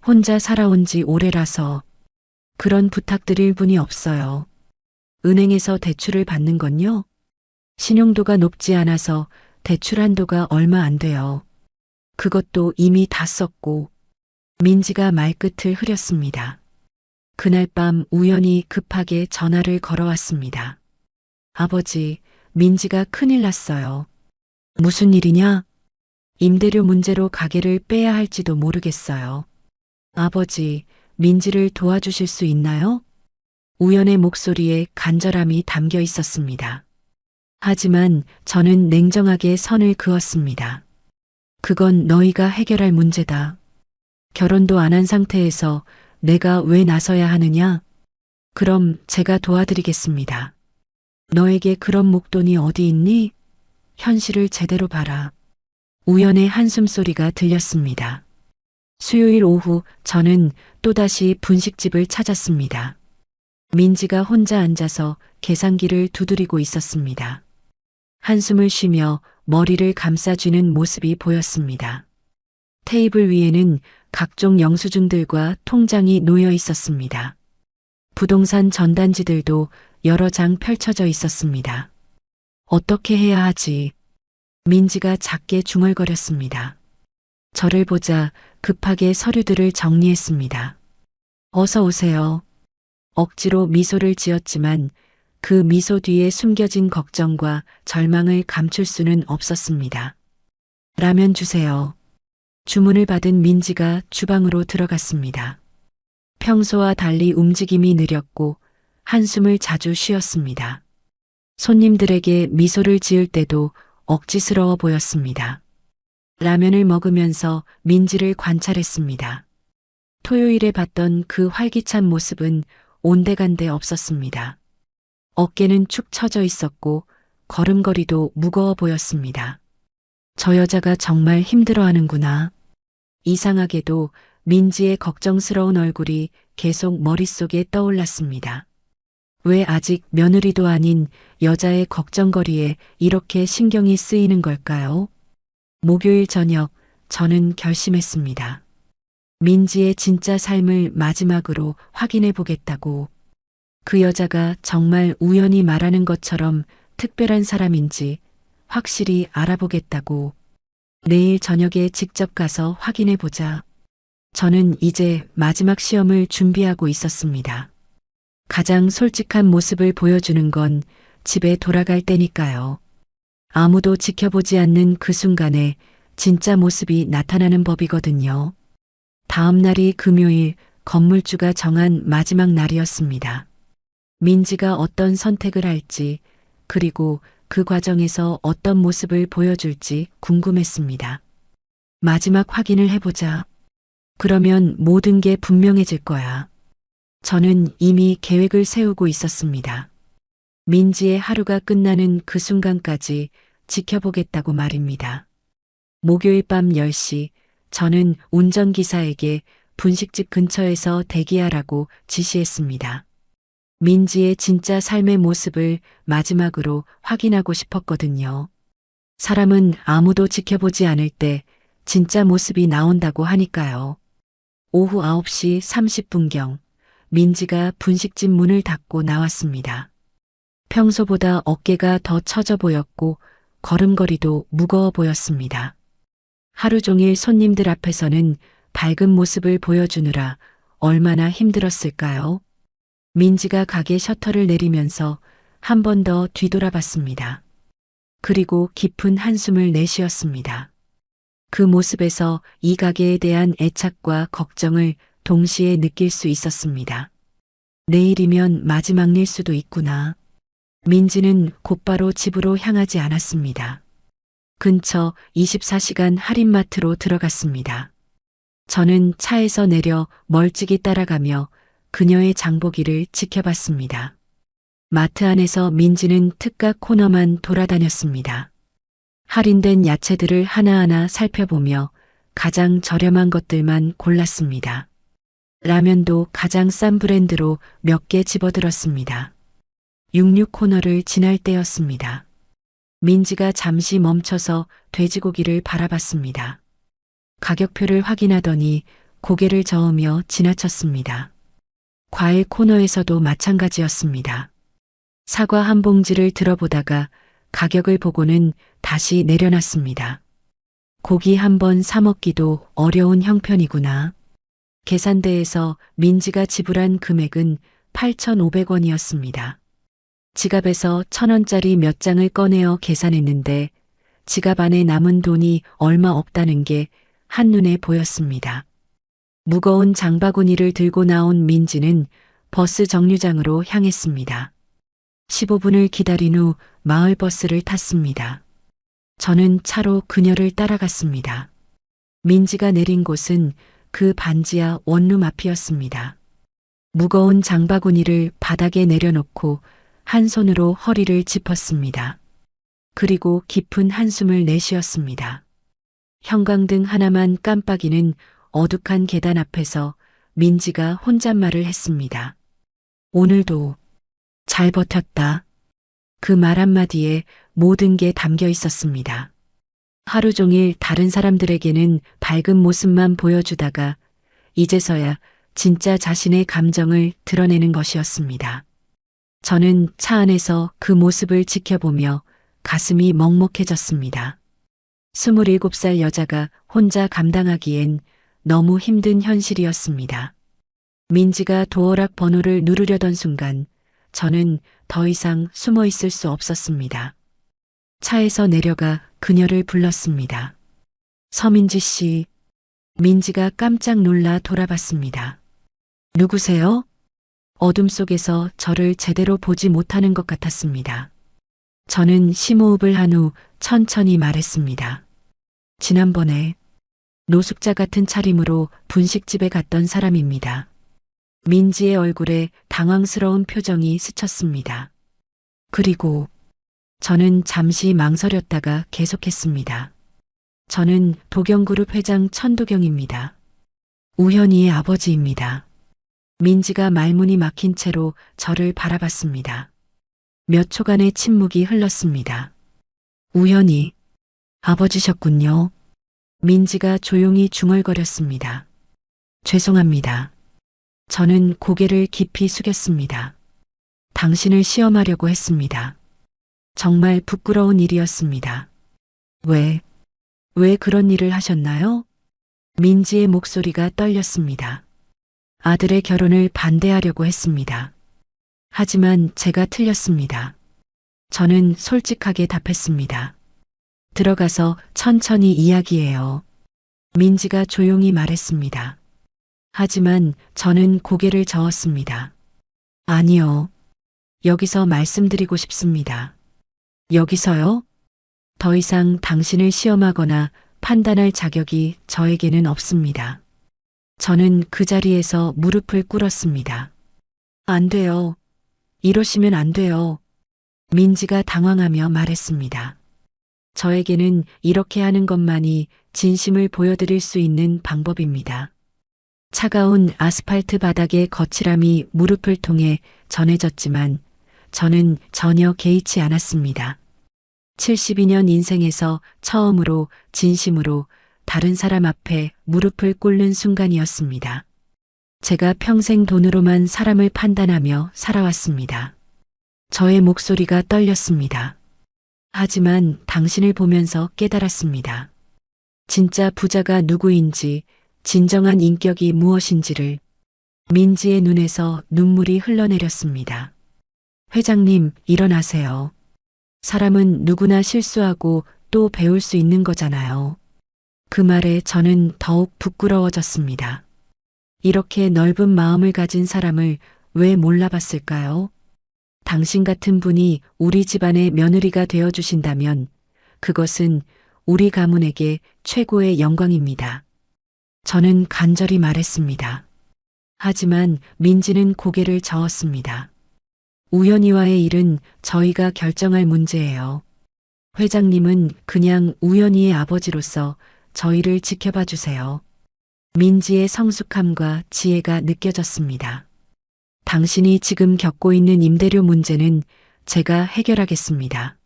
혼자 살아온 지 오래라서 그런 부탁드릴 분이 없어요. 은행에서 대출을 받는 건요? 신용도가 높지 않아서 대출 한도가 얼마 안 돼요. 그것도 이미 다 썼고. 민지가 말끝을 흐렸습니다. 그날 밤 우연히 급하게 전화를 걸어왔습니다. 아버지, 민지가 큰일 났어요. 무슨 일이냐? 임대료 문제로 가게를 빼야 할지도 모르겠어요. 아버지, 민지를 도와주실 수 있나요? 우연의 목소리에 간절함이 담겨 있었습니다. 하지만 저는 냉정하게 선을 그었습니다. 그건 너희가 해결할 문제다. 결혼도 안 한 상태에서 내가 왜 나서야 하느냐? 그럼 제가 도와드리겠습니다. 너에게 그런 목돈이 어디 있니? 현실을 제대로 봐라. 우연의 한숨소리가 들렸습니다. 수요일 오후 저는 또다시 분식집을 찾았습니다. 민지가 혼자 앉아서 계산기를 두드리고 있었습니다. 한숨을 쉬며 머리를 감싸쥐는 모습이 보였습니다. 테이블 위에는 각종 영수증들과 통장이 놓여 있었습니다. 부동산 전단지들도 여러 장 펼쳐져 있었습니다. 어떻게 해야 하지? 민지가 작게 중얼거렸습니다. 저를 보자 급하게 서류들을 정리했습니다. 어서 오세요. 억지로 미소를 지었지만 그 미소 뒤에 숨겨진 걱정과 절망을 감출 수는 없었습니다. 라면 주세요. 주문을 받은 민지가 주방으로 들어갔습니다. 평소와 달리 움직임이 느렸고 한숨을 자주 쉬었습니다. 손님들에게 미소를 지을 때도 억지스러워 보였습니다. 라면을 먹으면서 민지를 관찰했습니다. 토요일에 봤던 그 활기찬 모습은 온데간데 없었습니다. 어깨는 축 처져 있었고 걸음걸이도 무거워 보였습니다. 저 여자가 정말 힘들어하는구나. 이상하게도 민지의 걱정스러운 얼굴이 계속 머릿속에 떠올랐습니다. 왜 아직 며느리도 아닌 여자의 걱정거리에 이렇게 신경이 쓰이는 걸까요? 목요일 저녁 저는 결심했습니다. 민지의 진짜 삶을 마지막으로 확인해 보겠다고. 그 여자가 정말 우연히 말하는 것처럼 특별한 사람인지 확실히 알아보겠다고. 내일 저녁에 직접 가서 확인해 보자. 저는 이제 마지막 시험을 준비하고 있었습니다. 가장 솔직한 모습을 보여주는 건 집에 돌아갈 때니까요. 아무도 지켜보지 않는 그 순간에 진짜 모습이 나타나는 법이거든요. 다음 날이 금요일 건물주가 정한 마지막 날이었습니다. 민지가 어떤 선택을 할지 그리고 그 과정에서 어떤 모습을 보여줄지 궁금했습니다. 마지막 확인을 해보자. 그러면 모든 게 분명해질 거야. 저는 이미 계획을 세우고 있었습니다. 민지의 하루가 끝나는 그 순간까지 지켜보겠다고 말입니다. 목요일 밤 10시 저는 운전기사에게 분식집 근처에서 대기하라고 지시했습니다. 민지의 진짜 삶의 모습을 마지막으로 확인하고 싶었거든요. 사람은 아무도 지켜보지 않을 때 진짜 모습이 나온다고 하니까요. 오후 9시 30분경 민지가 분식집 문을 닫고 나왔습니다. 평소보다 어깨가 더 처져 보였고 걸음걸이도 무거워 보였습니다. 하루 종일 손님들 앞에서는 밝은 모습을 보여주느라 얼마나 힘들었을까요? 민지가 가게 셔터를 내리면서 한 번 더 뒤돌아봤습니다. 그리고 깊은 한숨을 내쉬었습니다. 그 모습에서 이 가게에 대한 애착과 걱정을 동시에 느낄 수 있었습니다. 내일이면 마지막 일 수도 있구나. 민지는 곧바로 집으로 향하지 않았습니다. 근처 24시간 할인마트로 들어갔습니다. 저는 차에서 내려 멀찍이 따라가며 그녀의 장보기를 지켜봤습니다. 마트 안에서 민지는 특가 코너만 돌아다녔습니다. 할인된 야채들을 하나하나 살펴보며 가장 저렴한 것들만 골랐습니다. 라면도 가장 싼 브랜드로 몇 개 집어들었습니다. 육류 코너를 지날 때였습니다. 민지가 잠시 멈춰서 돼지고기를 바라봤습니다. 가격표를 확인하더니 고개를 저으며 지나쳤습니다. 과일 코너에서도 마찬가지였습니다. 사과 한 봉지를 들어보다가 가격을 보고는 다시 내려놨습니다. 고기 한 번 사 먹기도 어려운 형편이구나. 계산대에서 민지가 지불한 금액은 8,500원이었습니다. 지갑에서 1,000원짜리 몇 장을 꺼내어 계산했는데 지갑 안에 남은 돈이 얼마 없다는 게 한눈에 보였습니다. 무거운 장바구니를 들고 나온 민지는 버스 정류장으로 향했습니다. 15분을 기다린 후 마을버스를 탔습니다. 저는 차로 그녀를 따라갔습니다. 민지가 내린 곳은 그 반지하 원룸 앞이었습니다. 무거운 장바구니를 바닥에 내려놓고 한 손으로 허리를 짚었습니다. 그리고 깊은 한숨을 내쉬었습니다. 형광등 하나만 깜빡이는 어둑한 계단 앞에서 민지가 혼잣말을 했습니다. 오늘도 잘 버텼다. 그 말 한마디에 모든 게 담겨 있었습니다. 하루 종일 다른 사람들에게는 밝은 모습만 보여주다가 이제서야 진짜 자신의 감정을 드러내는 것이었습니다. 저는 차 안에서 그 모습을 지켜보며 가슴이 먹먹해졌습니다. 27살 여자가 혼자 감당하기엔 너무 힘든 현실이었습니다. 민지가 도어락 번호를 누르려던 순간 저는 더 이상 숨어 있을 수 없었습니다. 차에서 내려가 그녀를 불렀습니다. 서민지 씨. 민지가 깜짝 놀라 돌아봤습니다. 누구세요? 어둠 속에서 저를 제대로 보지 못하는 것 같았습니다. 저는 심호흡을 한 후 천천히 말했습니다. 지난번에 노숙자 같은 차림으로 분식집에 갔던 사람입니다. 민지의 얼굴에 당황스러운 표정이 스쳤습니다. 그리고 저는 잠시 망설였다가 계속했습니다. 저는 도경그룹 회장 천도경입니다. 우현이의 아버지입니다. 민지가 말문이 막힌 채로 저를 바라봤습니다. 몇 초간의 침묵이 흘렀습니다. 우현이 아버지셨군요. 민지가 조용히 중얼거렸습니다. 죄송합니다. 저는 고개를 깊이 숙였습니다. 당신을 시험하려고 했습니다. 정말 부끄러운 일이었습니다. 왜 그런 일을 하셨나요? 민지의 목소리가 떨렸습니다. 아들의 결혼을 반대하려고 했습니다. 하지만 제가 틀렸습니다. 저는 솔직하게 답했습니다. 들어가서 천천히 이야기해요. 민지가 조용히 말했습니다. 하지만 저는 고개를 저었습니다. 아니요. 여기서 말씀드리고 싶습니다. 여기서요? 더 이상 당신을 시험하거나 판단할 자격이 저에게는 없습니다. 저는 그 자리에서 무릎을 꿇었습니다. 안 돼요. 이러시면 안 돼요. 민지가 당황하며 말했습니다. 저에게는 이렇게 하는 것만이 진심을 보여드릴 수 있는 방법입니다. 차가운 아스팔트 바닥의 거칠함이 무릎을 통해 전해졌지만 저는 전혀 개의치 않았습니다. 72년 인생에서 처음으로 진심으로 다른 사람 앞에 무릎을 꿇는 순간이었습니다. 제가 평생 돈으로만 사람을 판단하며 살아왔습니다. 저의 목소리가 떨렸습니다. 하지만 당신을 보면서 깨달았습니다. 진짜 부자가 누구인지, 진정한 인격이 무엇인지를. 민지의 눈에서 눈물이 흘러내렸습니다. 회장님, 일어나세요. 사람은 누구나 실수하고 또 배울 수 있는 거잖아요. 그 말에 저는 더욱 부끄러워졌습니다. 이렇게 넓은 마음을 가진 사람을 왜 몰라봤을까요? 당신 같은 분이 우리 집안의 며느리가 되어주신다면 그것은 우리 가문에게 최고의 영광입니다. 저는 간절히 말했습니다. 하지만 민지는 고개를 저었습니다. 우연이와의 일은 저희가 결정할 문제예요. 회장님은 그냥 우연이의 아버지로서 저희를 지켜봐 주세요. 민지의 성숙함과 지혜가 느껴졌습니다. 당신이 지금 겪고 있는 임대료 문제는 제가 해결하겠습니다.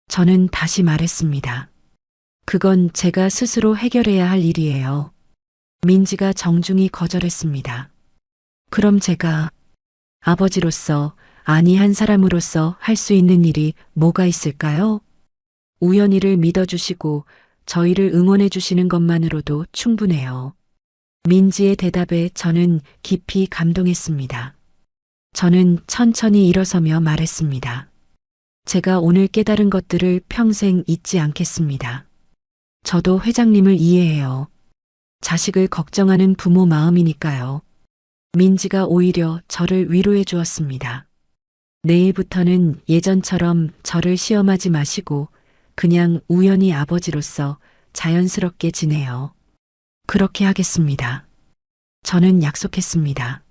저는 다시 말했습니다. 그건 제가 스스로 해결해야 할 일이에요. 민지가 정중히 거절했습니다. 그럼 제가 아버지로서, 아니 한 사람으로서 할 수 있는 일이 뭐가 있을까요? 우연이를 믿어주시고 저희를 응원해 주시는 것만으로도 충분해요. 민지의 대답에 저는 깊이 감동했습니다. 저는 천천히 일어서며 말했습니다. 제가 오늘 깨달은 것들을 평생 잊지 않겠습니다. 저도 회장님을 이해해요. 자식을 걱정하는 부모 마음이니까요. 민지가 오히려 저를 위로해 주었습니다. 내일부터는 예전처럼 저를 시험하지 마시고 그냥 우연히 아버지로서 자연스럽게 지내요. 그렇게 하겠습니다. 저는 약속했습니다.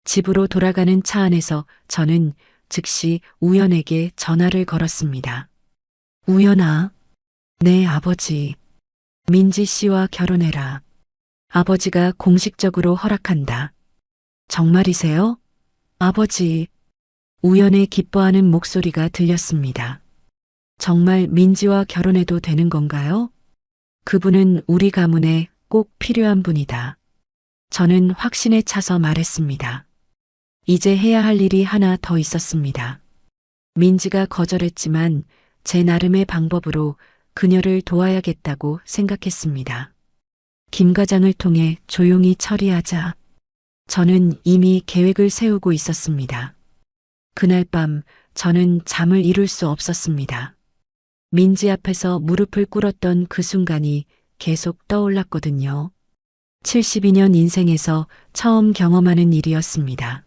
집으로 돌아가는 차 안에서 저는 즉시 우연에게 전화를 걸었습니다. 우연아, 네 아버지. 민지 씨와 결혼해라. 아버지가 공식적으로 허락한다. 정말이세요? 아버지. 우연의 기뻐하는 목소리가 들렸습니다. 정말 민지와 결혼해도 되는 건가요? 그분은 우리 가문에 꼭 필요한 분이다. 저는 확신에 차서 말했습니다. 이제 해야 할 일이 하나 더 있었습니다. 민지가 거절했지만 제 나름의 방법으로 그녀를 도와야겠다고 생각했습니다. 김 과장을 통해 조용히 처리하자. 저는 이미 계획을 세우고 있었습니다. 그날 밤 저는 잠을 이룰 수 없었습니다. 민지 앞에서 무릎을 꿇었던 그 순간이 계속 떠올랐거든요. 72년 인생에서 처음 경험하는 일이었습니다.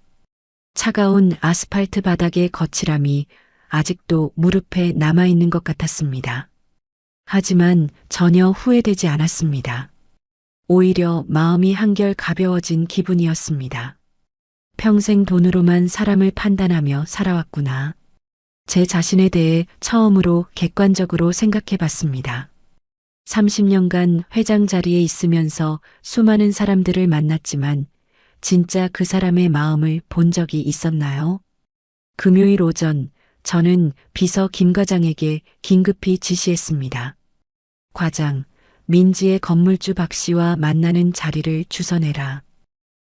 차가운 아스팔트 바닥의 거칠함이 아직도 무릎에 남아있는 것 같았습니다. 하지만 전혀 후회되지 않았습니다. 오히려 마음이 한결 가벼워진 기분이었습니다. 평생 돈으로만 사람을 판단하며 살아왔구나. 제 자신에 대해 처음으로 객관적으로 생각해 봤습니다. 30년간 회장 자리에 있으면서 수많은 사람들을 만났지만 진짜 그 사람의 마음을 본 적이 있었나요? 금요일 오전 저는 비서 김 과장에게 긴급히 지시했습니다. 과장, 민지의 건물주 박 씨와 만나는 자리를 주선해라.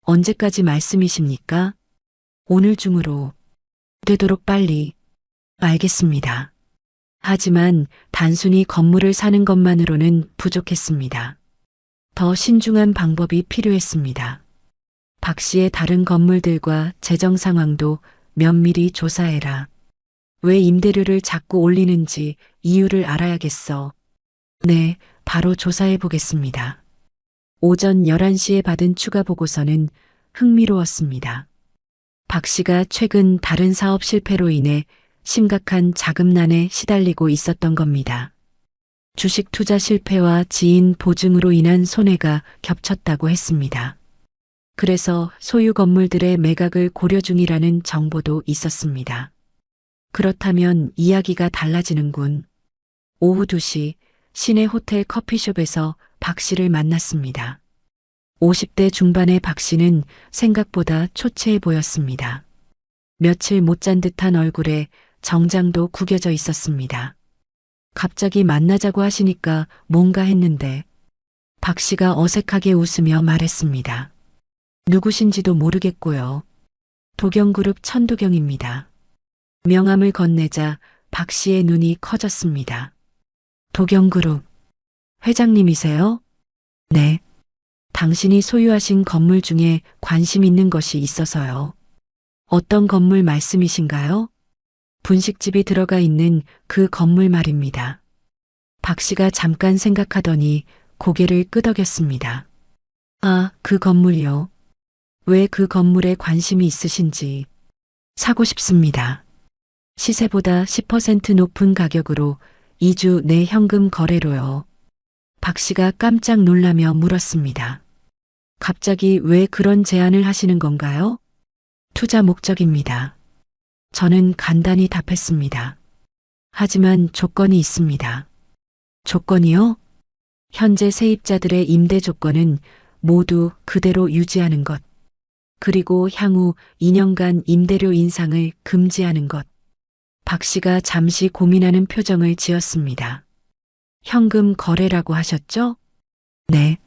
언제까지 말씀이십니까? 오늘 중으로. 되도록 빨리. 알겠습니다. 하지만 단순히 건물을 사는 것만으로는 부족했습니다. 더 신중한 방법이 필요했습니다. 박 씨의 다른 건물들과 재정 상황도 면밀히 조사해라. 왜 임대료를 자꾸 올리는지 이유를 알아야겠어. 네, 바로 조사해 보겠습니다. 오전 11시에 받은 추가 보고서는 흥미로웠습니다. 박 씨가 최근 다른 사업 실패로 인해 심각한 자금난에 시달리고 있었던 겁니다. 주식 투자 실패와 지인 보증으로 인한 손해가 겹쳤다고 했습니다. 그래서 소유 건물들의 매각을 고려 중이라는 정보도 있었습니다. 그렇다면 이야기가 달라지는군. 오후 2시 시내 호텔 커피숍에서 박 씨를 만났습니다. 50대 중반의 박 씨는 생각보다 초췌해 보였습니다. 며칠 못 잔 듯한 얼굴에 정장도 구겨져 있었습니다. 갑자기 만나자고 하시니까 뭔가 했는데 박 씨가 어색하게 웃으며 말했습니다. 누구신지도 모르겠고요. 도경그룹 천도경입니다. 명함을 건네자 박 씨의 눈이 커졌습니다. 도경그룹 회장님이세요? 네. 당신이 소유하신 건물 중에 관심 있는 것이 있어서요. 어떤 건물 말씀이신가요? 분식집이 들어가 있는 그 건물 말입니다. 박 씨가 잠깐 생각하더니 고개를 끄덕였습니다. 아, 그 건물요. 왜 그 건물에 관심이 있으신지. 사고 싶습니다. 시세보다 10% 높은 가격으로 2주 내 현금 거래로요. 박 씨가 깜짝 놀라며 물었습니다. 갑자기 왜 그런 제안을 하시는 건가요? 투자 목적입니다. 저는 간단히 답했습니다. 하지만 조건이 있습니다. 조건이요? 현재 세입자들의 임대 조건은 모두 그대로 유지하는 것. 그리고 향후 2년간 임대료 인상을 금지하는 것. 박 씨가 잠시 고민하는 표정을 지었습니다. 현금 거래라고 하셨죠? 네.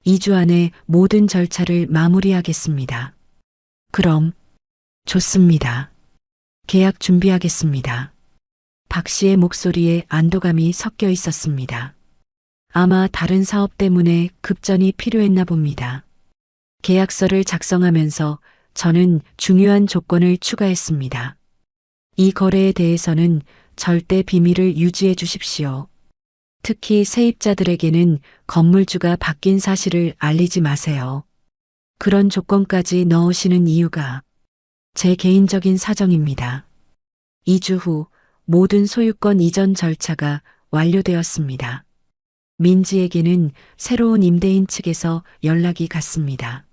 2주 안에 모든 절차를 마무리하겠습니다. 그럼 좋습니다. 계약 준비하겠습니다. 박 씨의 목소리에 안도감이 섞여 있었습니다. 아마 다른 사업 때문에 급전이 필요했나 봅니다. 계약서를 작성하면서 저는 중요한 조건을 추가했습니다. 이 거래에 대해서는 절대 비밀을 유지해 주십시오. 특히 세입자들에게는 건물주가 바뀐 사실을 알리지 마세요. 그런 조건까지 넣으시는 이유가 제 개인적인 사정입니다. 2주 후 모든 소유권 이전 절차가 완료되었습니다. 민지에게는 새로운 임대인 측에서 연락이 갔습니다.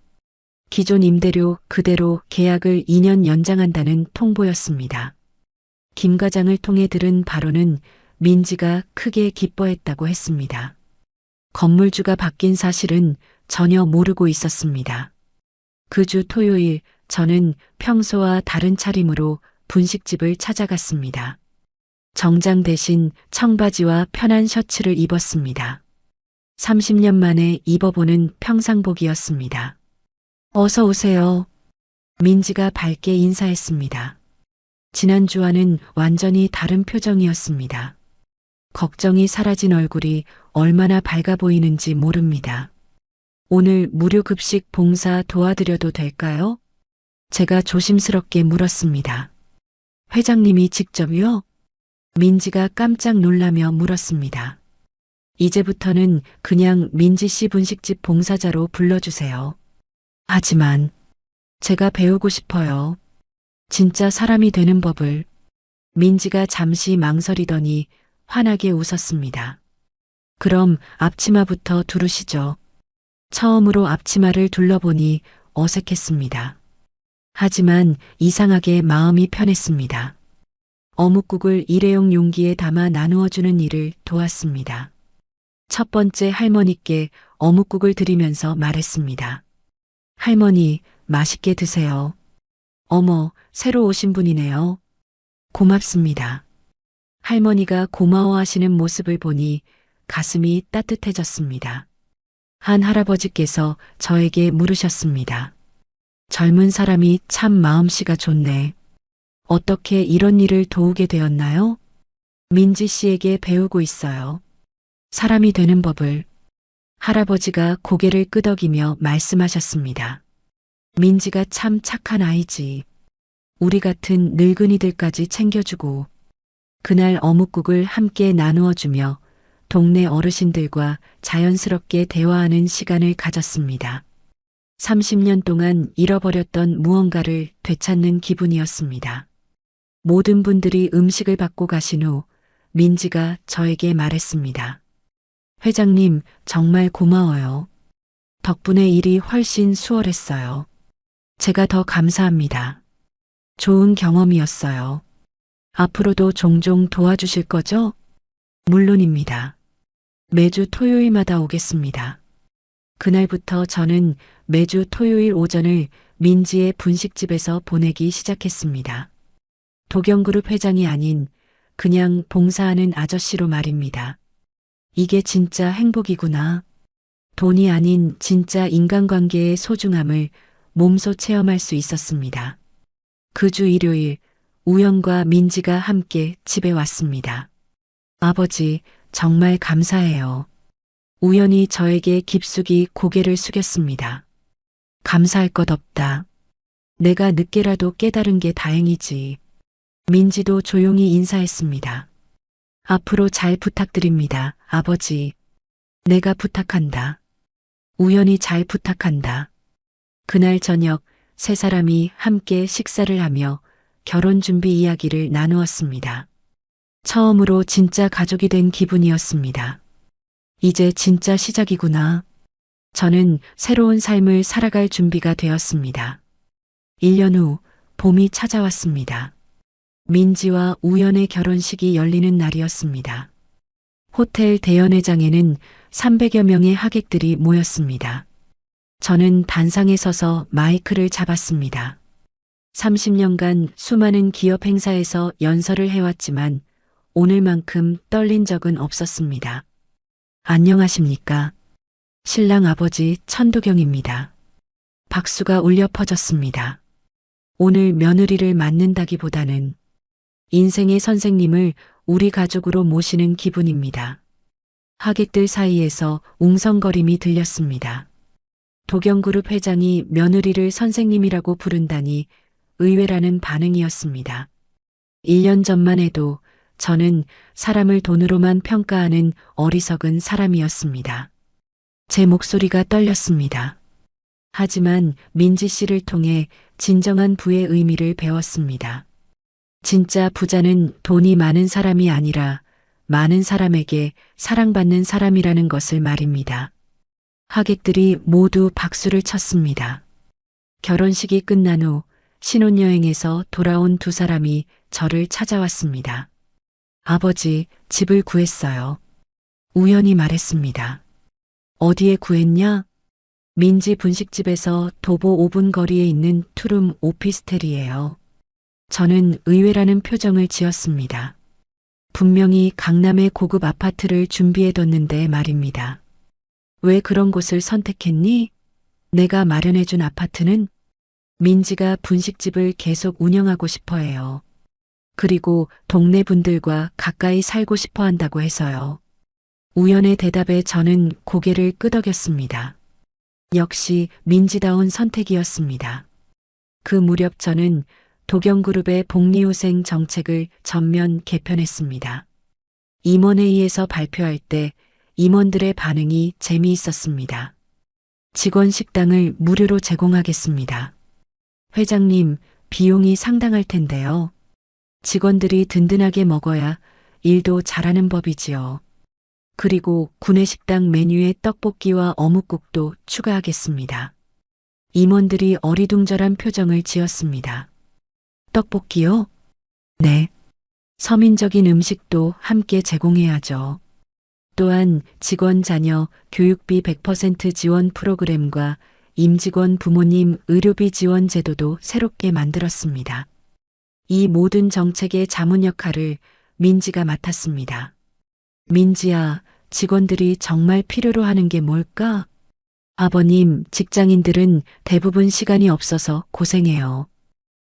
기존 임대료 그대로 계약을 2년 연장한다는 통보였습니다. 김 과장을 통해 들은 바로는 민지가 크게 기뻐했다고 했습니다. 건물주가 바뀐 사실은 전혀 모르고 있었습니다. 그 주 토요일 저는 평소와 다른 차림으로 분식집을 찾아갔습니다. 정장 대신 청바지와 편한 셔츠를 입었습니다. 30년 만에 입어보는 평상복이었습니다. 어서 오세요. 민지가 밝게 인사했습니다. 지난주와는 완전히 다른 표정이었습니다. 걱정이 사라진 얼굴이 얼마나 밝아 보이는지 모릅니다. 오늘 무료 급식 봉사 도와드려도 될까요? 제가 조심스럽게 물었습니다. 회장님이 직접요? 민지가 깜짝 놀라며 물었습니다. 이제부터는 그냥 민지 씨 분식집 봉사자로 불러주세요. 하지만 제가 배우고 싶어요. 진짜 사람이 되는 법을. 민지가 잠시 망설이더니 환하게 웃었습니다. 그럼 앞치마부터 두르시죠. 처음으로 앞치마를 둘러보니 어색했습니다. 하지만 이상하게 마음이 편했습니다. 어묵국을 일회용 용기에 담아 나누어주는 일을 도왔습니다. 첫 번째 할머니께 어묵국을 드리면서 말했습니다. 할머니, 맛있게 드세요. 어머, 새로 오신 분이네요. 고맙습니다. 할머니가 고마워하시는 모습을 보니 가슴이 따뜻해졌습니다. 한 할아버지께서 저에게 물으셨습니다. 젊은 사람이 참 마음씨가 좋네. 어떻게 이런 일을 도우게 되었나요? 민지 씨에게 배우고 있어요. 사람이 되는 법을. 할아버지가 고개를 끄덕이며 말씀하셨습니다. 민지가 참 착한 아이지. 우리 같은 늙은이들까지 챙겨주고. 그날 어묵국을 함께 나누어주며 동네 어르신들과 자연스럽게 대화하는 시간을 가졌습니다. 30년 동안 잃어버렸던 무언가를 되찾는 기분이었습니다. 모든 분들이 음식을 받고 가신 후 민지가 저에게 말했습니다. 회장님, 정말 고마워요. 덕분에 일이 훨씬 수월했어요. 제가 더 감사합니다. 좋은 경험이었어요. 앞으로도 종종 도와주실 거죠? 물론입니다. 매주 토요일마다 오겠습니다. 그날부터 저는 매주 토요일 오전을 민지의 분식집에서 보내기 시작했습니다. 도경그룹 회장이 아닌 그냥 봉사하는 아저씨로 말입니다. 이게 진짜 행복이구나. 돈이 아닌 진짜 인간관계의 소중함을 몸소 체험할 수 있었습니다. 그 주 일요일, 우연과 민지가 함께 집에 왔습니다. 아버지, 정말 감사해요. 우연히 저에게 깊숙이 고개를 숙였습니다. 감사할 것 없다. 내가 늦게라도 깨달은 게 다행이지. 민지도 조용히 인사했습니다. 앞으로 잘 부탁드립니다, 아버지. 내가 부탁한다. 우연히 잘 부탁한다. 그날 저녁 세 사람이 함께 식사를 하며 결혼 준비 이야기를 나누었습니다. 처음으로 진짜 가족이 된 기분이었습니다. 이제 진짜 시작이구나. 저는 새로운 삶을 살아갈 준비가 되었습니다. 1년 후 봄이 찾아왔습니다. 민지와 우연의 결혼식이 열리는 날이었습니다. 호텔 대연회장에는 300여 명의 하객들이 모였습니다. 저는 단상에 서서 마이크를 잡았습니다. 30년간 수많은 기업 행사에서 연설을 해왔지만 오늘만큼 떨린 적은 없었습니다. 안녕하십니까? 신랑 아버지 천도경입니다. 박수가 울려 퍼졌습니다. 오늘 며느리를 맞는다기보다는 인생의 선생님을 우리 가족으로 모시는 기분입니다. 하객들 사이에서 웅성거림이 들렸습니다. 도경그룹 회장이 며느리를 선생님이라고 부른다니 의외라는 반응이었습니다. 1년 전만 해도 저는 사람을 돈으로만 평가하는 어리석은 사람이었습니다. 제 목소리가 떨렸습니다. 하지만 민지 씨를 통해 진정한 부의 의미를 배웠습니다. 진짜 부자는 돈이 많은 사람이 아니라 많은 사람에게 사랑받는 사람이라는 것을 말입니다. 하객들이 모두 박수를 쳤습니다. 결혼식이 끝난 후 신혼여행에서 돌아온 두 사람이 저를 찾아왔습니다. 아버지, 집을 구했어요. 우연히 말했습니다. 어디에 구했냐? 민지 분식집에서 도보 5분 거리에 있는 투룸 오피스텔이에요. 저는 의외라는 표정을 지었습니다. 분명히 강남의 고급 아파트를 준비해뒀는데 말입니다. 왜 그런 곳을 선택했니? 내가 마련해준 아파트는? 민지가 분식집을 계속 운영하고 싶어 해요. 그리고 동네 분들과 가까이 살고 싶어 한다고 해서요. 우연의 대답에 저는 고개를 끄덕였습니다. 역시 민지다운 선택이었습니다. 그 무렵 저는 도경그룹의 복리후생 정책을 전면 개편했습니다. 임원회의에서 발표할 때 임원들의 반응이 재미있었습니다. 직원 식당을 무료로 제공하겠습니다. 회장님, 비용이 상당할 텐데요. 직원들이 든든하게 먹어야 일도 잘하는 법이지요. 그리고 구내식당 메뉴에 떡볶이와 어묵국도 추가하겠습니다. 임원들이 어리둥절한 표정을 지었습니다. 떡볶이요? 네. 서민적인 음식도 함께 제공해야죠. 또한 직원 자녀 교육비 100% 지원 프로그램과 임직원 부모님 의료비 지원 제도도 새롭게 만들었습니다. 이 모든 정책의 자문 역할을 민지가 맡았습니다. 민지야, 직원들이 정말 필요로 하는 게 뭘까? 아버님, 직장인들은 대부분 시간이 없어서 고생해요.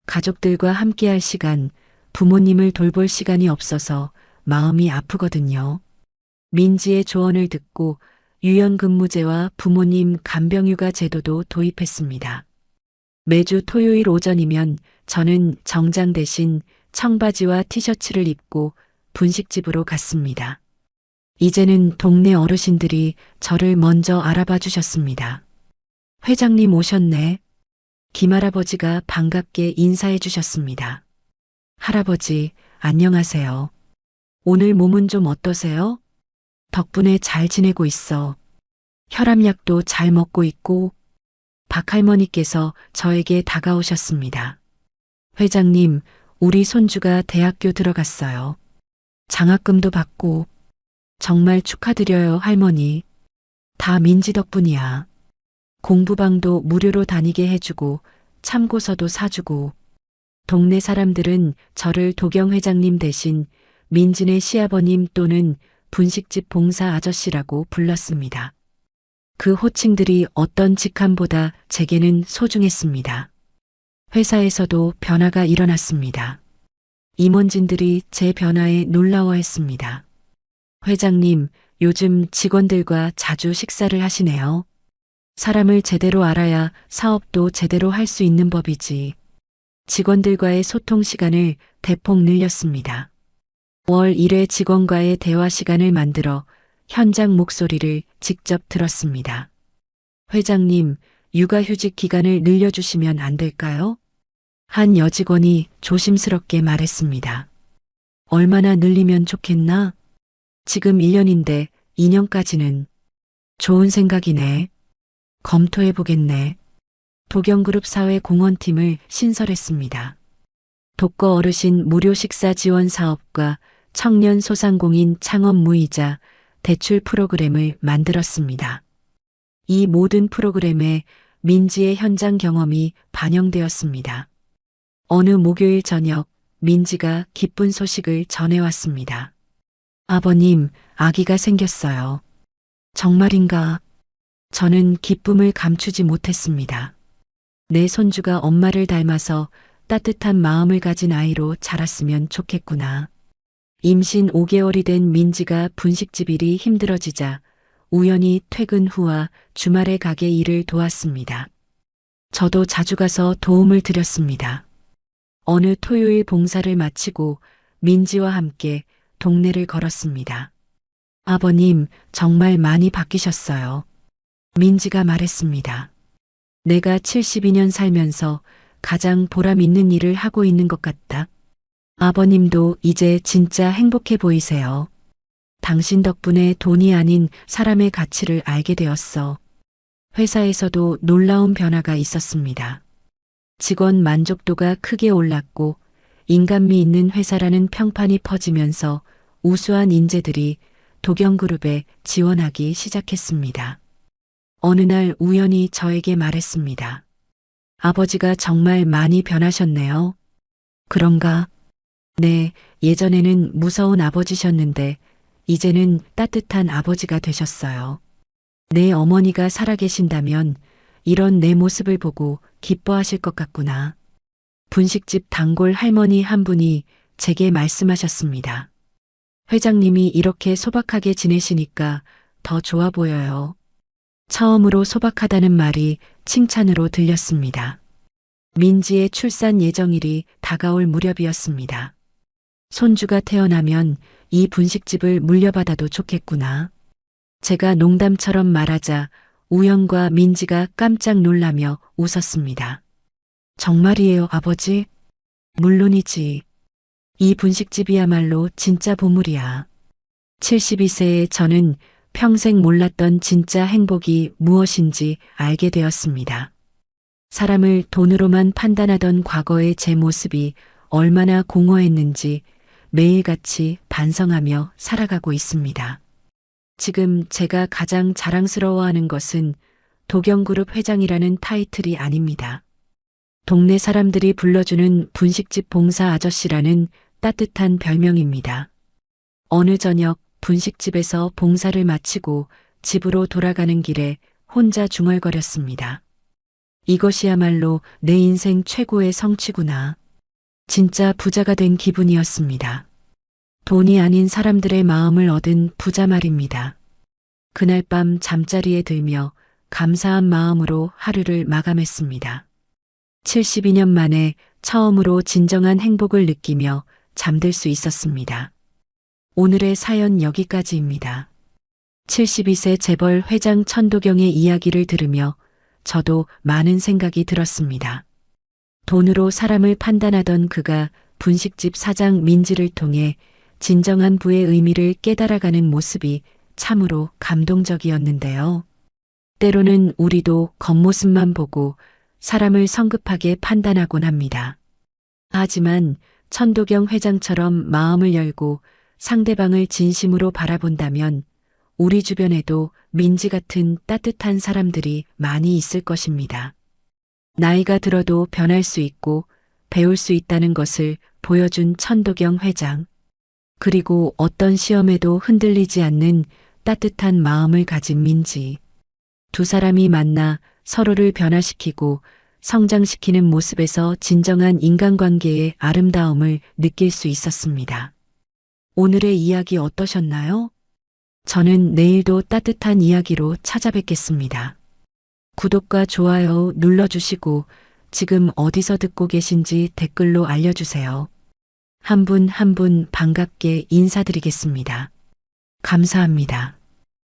가족들과 함께할 시간, 부모님을 돌볼 시간이 없어서 마음이 아프거든요. 민지의 조언을 듣고 유연근무제와 부모님 간병휴가 제도도 도입했습니다. 매주 토요일 오전이면 저는 정장 대신 청바지와 티셔츠를 입고 분식집으로 갔습니다. 이제는 동네 어르신들이 저를 먼저 알아봐 주셨습니다. 회장님 오셨네. 김할아버지가 반갑게 인사해 주셨습니다. 할아버지, 안녕하세요. 오늘 몸은 좀 어떠세요? 덕분에 잘 지내고 있어. 혈압약도 잘 먹고 있고, 박할머니께서 저에게 다가오셨습니다. 회장님, 우리 손주가 대학교 들어갔어요. 장학금도 받고, 정말 축하드려요, 할머니. 다 민지 덕분이야. 공부방도 무료로 다니게 해주고, 참고서도 사주고, 동네 사람들은 저를 도경 회장님 대신 민지네 시아버님 또는 분식집 봉사 아저씨라고 불렀습니다. 그 호칭들이 어떤 직함보다 제게는 소중했습니다. 회사에서도 변화가 일어났습니다. 임원진들이 제 변화에 놀라워했습니다. 회장님, 요즘 직원들과 자주 식사를 하시네요. 사람을 제대로 알아야 사업도 제대로 할 수 있는 법이지. 직원들과의 소통 시간을 대폭 늘렸습니다. 월 1회 직원과의 대화 시간을 만들어 현장 목소리를 직접 들었습니다. 회장님, 육아휴직 기간을 늘려주시면 안 될까요? 한 여직원이 조심스럽게 말했습니다. 얼마나 늘리면 좋겠나? 지금 1년인데 2년까지는. 좋은 생각이네. 검토해보겠네. 도경그룹 사회공헌팀을 신설했습니다. 독거 어르신 무료 식사 지원 사업과 청년 소상공인 창업 무이자 대출 프로그램을 만들었습니다. 이 모든 프로그램에 민지의 현장 경험이 반영되었습니다. 어느 목요일 저녁 민지가 기쁜 소식을 전해왔습니다. 아버님, 아기가 생겼어요. 정말인가? 저는 기쁨을 감추지 못했습니다. 내 손주가 엄마를 닮아서 따뜻한 마음을 가진 아이로 자랐으면 좋겠구나. 임신 5개월이 된 민지가 분식집 일이 힘들어지자 우연히 퇴근 후와 주말에 가게 일을 도왔습니다. 저도 자주 가서 도움을 드렸습니다. 어느 토요일 봉사를 마치고 민지와 함께 동네를 걸었습니다. 아버님, 정말 많이 바뀌셨어요. 민지가 말했습니다. 내가 72년 살면서 가장 보람 있는 일을 하고 있는 것 같다. 아버님도 이제 진짜 행복해 보이세요. 당신 덕분에 돈이 아닌 사람의 가치를 알게 되었어. 회사에서도 놀라운 변화가 있었습니다. 직원 만족도가 크게 올랐고 인간미 있는 회사라는 평판이 퍼지면서 우수한 인재들이 도경그룹에 지원하기 시작했습니다. 어느 날 우연히 저에게 말했습니다. 아버지가 정말 많이 변하셨네요. 그런가? 네, 예전에는 무서운 아버지셨는데 이제는 따뜻한 아버지가 되셨어요. 내 어머니가 살아계신다면 이런 내 모습을 보고 기뻐하실 것 같구나. 분식집 단골 할머니 한 분이 제게 말씀하셨습니다. 회장님이 이렇게 소박하게 지내시니까 더 좋아 보여요. 처음으로 소박하다는 말이 칭찬으로 들렸습니다. 민지의 출산 예정일이 다가올 무렵이었습니다. 손주가 태어나면 이 분식집을 물려받아도 좋겠구나. 제가 농담처럼 말하자 우영과 민지가 깜짝 놀라며 웃었습니다. 정말이에요, 아버지? 물론이지. 이 분식집이야말로 진짜 보물이야. 72세의 저는 평생 몰랐던 진짜 행복이 무엇인지 알게 되었습니다. 사람을 돈으로만 판단하던 과거의 제 모습이 얼마나 공허했는지 매일같이 반성하며 살아가고 있습니다. 지금 제가 가장 자랑스러워하는 것은 도경그룹 회장이라는 타이틀이 아닙니다. 동네 사람들이 불러주는 분식집 봉사 아저씨라는 따뜻한 별명입니다. 어느 저녁 분식집에서 봉사를 마치고 집으로 돌아가는 길에 혼자 중얼거렸습니다. 이것이야말로 내 인생 최고의 성취구나. 진짜 부자가 된 기분이었습니다. 돈이 아닌 사람들의 마음을 얻은 부자 말입니다. 그날 밤 잠자리에 들며 감사한 마음으로 하루를 마감했습니다. 72년 만에 처음으로 진정한 행복을 느끼며 잠들 수 있었습니다. 오늘의 사연 여기까지입니다. 72세 재벌 회장 천도경의 이야기를 들으며 저도 많은 생각이 들었습니다. 돈으로 사람을 판단하던 그가 분식집 사장 민지를 통해 진정한 부의 의미를 깨달아가는 모습이 참으로 감동적이었는데요. 때로는 우리도 겉모습만 보고 사람을 성급하게 판단하곤 합니다. 하지만 천도경 회장처럼 마음을 열고 상대방을 진심으로 바라본다면 우리 주변에도 민지 같은 따뜻한 사람들이 많이 있을 것입니다. 나이가 들어도 변할 수 있고 배울 수 있다는 것을 보여준 천도경 회장. 그리고 어떤 시험에도 흔들리지 않는 따뜻한 마음을 가진 민지. 두 사람이 만나 서로를 변화시키고 성장시키는 모습에서 진정한 인간관계의 아름다움을 느낄 수 있었습니다. 오늘의 이야기 어떠셨나요? 저는 내일도 따뜻한 이야기로 찾아뵙겠습니다. 구독과 좋아요 눌러주시고 지금 어디서 듣고 계신지 댓글로 알려주세요. 한 분 한 분 반갑게 인사드리겠습니다. 감사합니다.